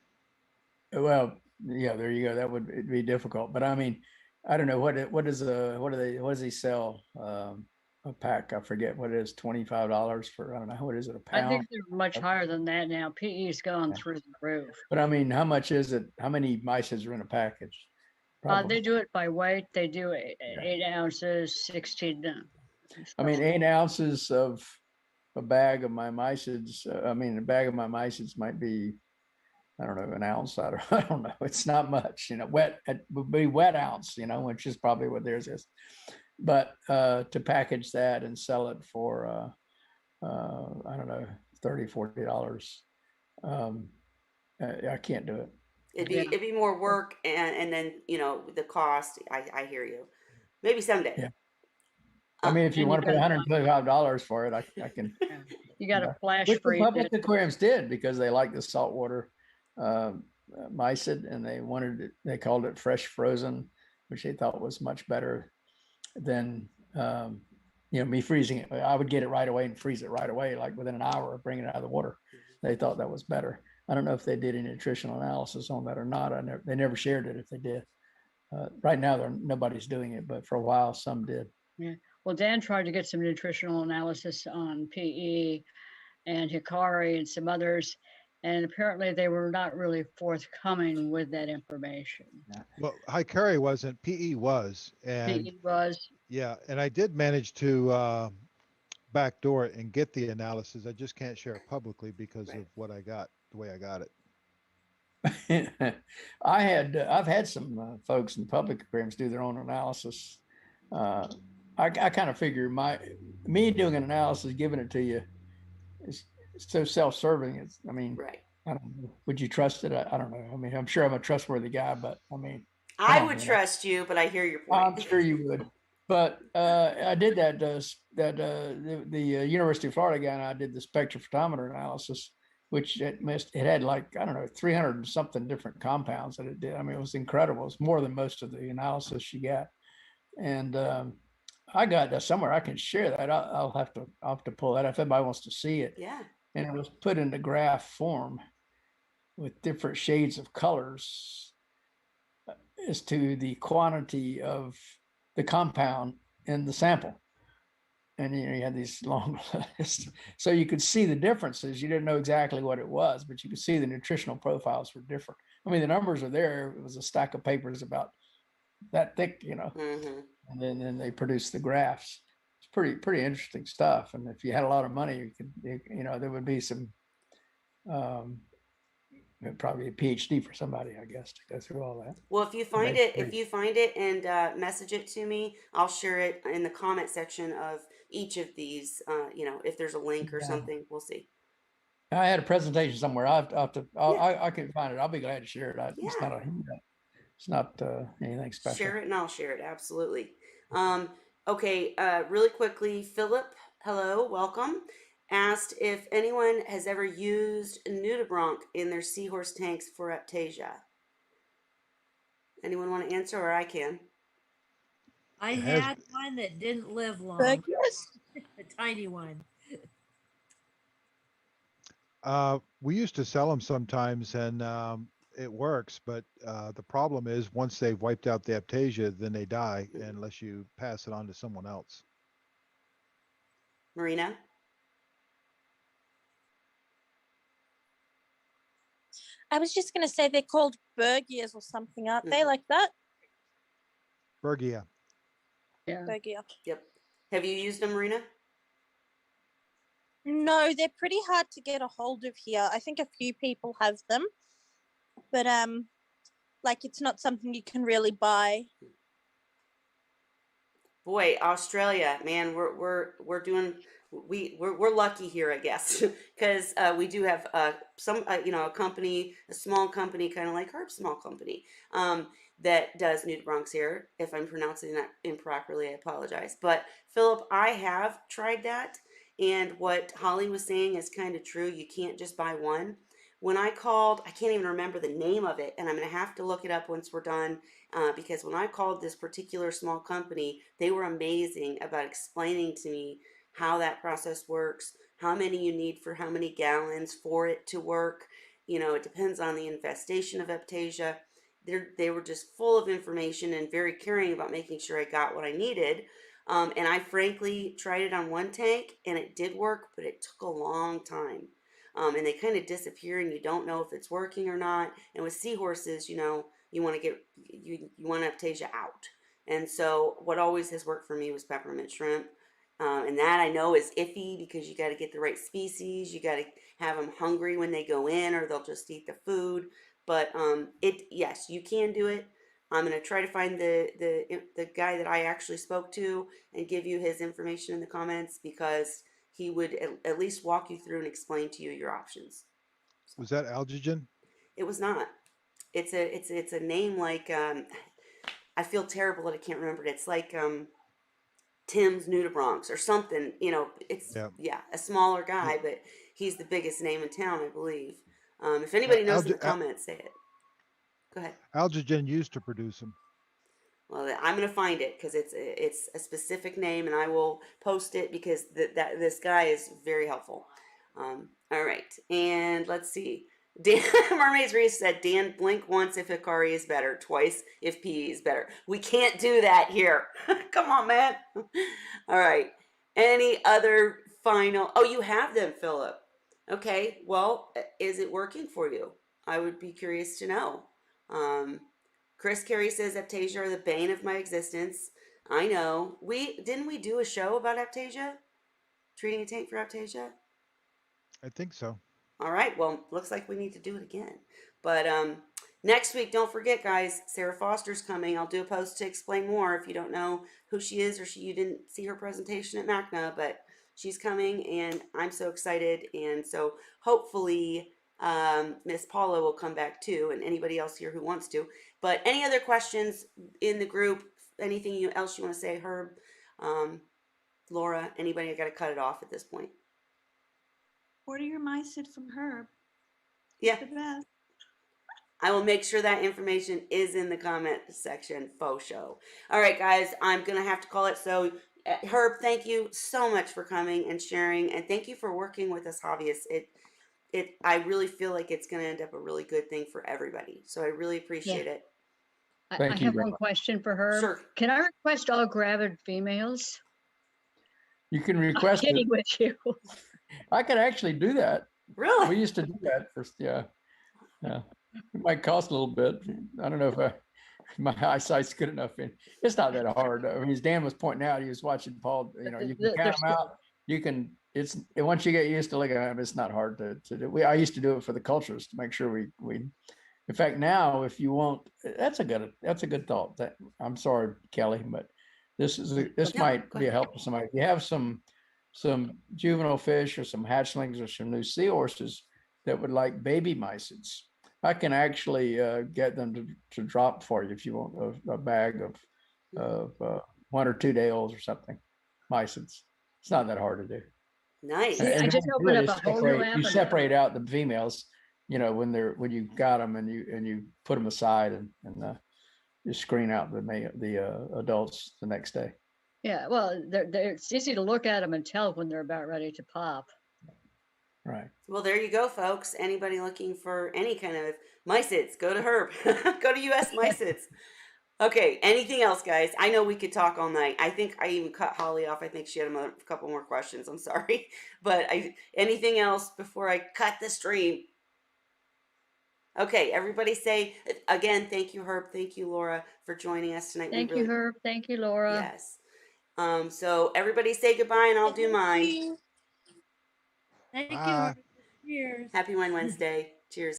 Well, yeah, there you go. That would be difficult, but I mean, I don't know what does he sell a pack? I forget what it is. $25 for, I don't know, what is it, a I pound? think they're much higher than that now. PE's gone Yeah. through the roof. But I mean, how much is it? How many mysids are in a package? Probably. They do it by weight. They do 8 ounces, 16. I mean, 8 ounces of a bag of my mysids. A bag of my mysids might be, I don't know, an ounce. I don't know. It's not much, wet, it would be wet ounce, which is probably what theirs is. But to package that and sell it for, I don't know, $30, $40, I can't do it. It'd be more work, and then the cost. I hear you. Maybe someday. Yeah. I mean, if you want to pay $125 for it, I can. You got to flash Which the freeze public it. aquariums did, because they like the saltwater mysid, and they called it fresh frozen, which they thought was much better than me freezing it. I would get it right away and freeze it right away, like within an hour of bringing it out of the water. They thought that was better. I don't know if they did any nutritional analysis on that or not. They never shared it if they did. Right now, nobody's doing it, but for a while, some did. Yeah. Well, Dan tried to get some nutritional analysis on PE and Hikari and some others, and apparently they were not really forthcoming with that information. Well, Hikari wasn't, PE was. And PE was. yeah, and I did manage to backdoor it and get the analysis. I just can't share it publicly because of what I got, the way I got it. I've had some folks in public aquariums do their own analysis. I kind of figure me doing an analysis, giving it to you, is so self-serving. Right. I don't know. Would you trust it? I don't know. I mean, I'm sure I'm a trustworthy guy, but I would trust you, but I hear your point. I'm sure you would. But I did that. The University of Florida guy and I did the spectrophotometer analysis, which it had like, I don't know, 300 and something different compounds that it did. I mean, it was incredible. It's more than most of the analysis you got. And I got that somewhere. I can share that. I'll have to pull that if anybody wants to see it. Yeah. And it was put into graph form with different shades of colors as to the quantity of the compound in the sample. And you had these long lists. So you could see the differences. You didn't know exactly what it was, but you could see the nutritional profiles were different. I mean, the numbers are there. It was a stack of papers about that thick, Mm-hmm. and then they produced the graphs. It's pretty interesting stuff. And if you had a lot of money, you could, there would be some, probably a PhD for somebody, I guess, to go through all that. Well, if you find it and message it to me, I'll share it in the comment section of each of these. If there's a link or something, we'll see. I had a presentation somewhere. I can find it. I'll be glad to share it. It's not anything special. Share it and I'll share it. Absolutely. Okay. Really quickly, Philip, hello, welcome. Asked if anyone has ever used nudibranch in their seahorse tanks for aptasia. Anyone want to answer, or I can? I had one that didn't live long. A tiny one. We used to sell them sometimes, and it works, but the problem is once they've wiped out the aptasia, then they die unless you pass it on to someone else. Marina? I was just going to say they're called Bergias or something, aren't they? Like that? Bergia. Yeah. Bergia. Yep. Have you used them, Marina? No, they're pretty hard to get a hold of here. I think a few people have them, but it's not something you can really buy. Boy, Australia, man, we're lucky here, I guess, because we do have a company, a small company, kind of like Herb's small company, that does nudibranchs here. If I'm pronouncing that improperly, I apologize. But Philip, I have tried that, And what Holly was saying is kind of true. You can't just buy one. When I called, I can't even remember the name of it, and I'm going to have to look it up once we're done, because when I called this particular small company, they were amazing about explaining to me how that process works, how many you need for how many gallons for it to work. You know, it depends on the infestation of Aptasia. They were just full of information and very caring about making sure I got what I needed. And I frankly tried it on one tank and it did work, but it took a long time. And they kind of disappear and you don't know if it's working or not. And with seahorses, you know, you want to get, you want Aptasia out. And so what always has worked for me was peppermint shrimp. And that I know is iffy because you got to get the right species. You got to have them hungry when they go in or they'll just eat the food. But yes, you can do it. I'm going to try to find the guy that I actually spoke to and give you his information in the comments, because he would at least walk you through and explain to you your options. Was that algagen? It was not. It's a name like I feel terrible that I can't remember it. It's like Tim's Nudibranchs or something. You know, it's a smaller guy, but he's the biggest name in town, I believe. If anybody knows in the comments, say it. Go ahead. Algagen used to produce them. Well, I'm gonna find it because it's a specific name, and I will post it because this guy is very helpful. All right, and let's see. Dan Mermaids Reef said, Dan, blink once if Hikari is better, twice if PE is better. We can't do that here. Come on, man. All right. Any other final? Oh, you have them, Philip. Okay. Well, is it working for you? I would be curious to know. Chris Carey says Aptasia are the bane of my existence. I know. Didn't we do a show about Aptasia? Treating a tank for Aptasia? I think so. All right. Well, looks like we need to do it again. But next week, don't forget, guys, Sarah Foster's coming. I'll do a post to explain more if you don't know who she is or you didn't see her presentation at MACNA, but she's coming and I'm so excited. And so hopefully Miss Paula will come back too, and anybody else here who wants to. But any other questions in the group, anything else you want to say, Herb, Laura, anybody? I got to cut it off at this point. Order your mysid from Herb. Yeah. The best. I will make sure that information is in the comment section, faux show. All right, guys, I'm going to have to call it. So, Herb, thank you so much for coming and sharing, and thank you for working with us hobbyists. I really feel like it's going to end up a really good thing for everybody. So I really appreciate it. I have one question for her. Sure. Can I request all gravid females? You can request I'm kidding with you. I could actually do that. Really? We used to do that first. Yeah. It might cost a little bit. I don't know if my eyesight's good enough. It's not that hard. I mean, as Dan was pointing out, he was watching Paul. You know, you can count them out. You can. Once you get used to looking at them, it's not hard to do. I used to do it for the cultures to make sure we. In fact, now if you want, that's a good thought. I'm sorry, Kelly, but this might be a help to somebody. If you have some juvenile fish or some hatchlings or some new seahorses that would like baby mysids, I can actually get them to drop for you if you want a bag of 1 or 2 day olds or something. Mysids. It's not that hard to do. Nice. I just opened up a whole new app. You separate out the females, you know, when you got them and you put them aside and you screen out the adults the next day. Yeah, well, it's easy to look at them and tell when they're about ready to pop. Right. Well, there you go, folks. Anybody looking for any kind of mysids, go to Herb. Go to US Mysids. Okay, anything else, guys? I know we could talk all night. I think I even cut Holly off. I think she had a couple more questions. I'm sorry. But anything else before I cut the stream? Okay, everybody say, again, thank you, Herb. Thank you, Laura, for joining us tonight. Thank you, Herb. Thank you, Laura. Yes. So everybody say goodbye and I'll do mine. Thank you. Cheers. Happy Wine Wednesday. Cheers.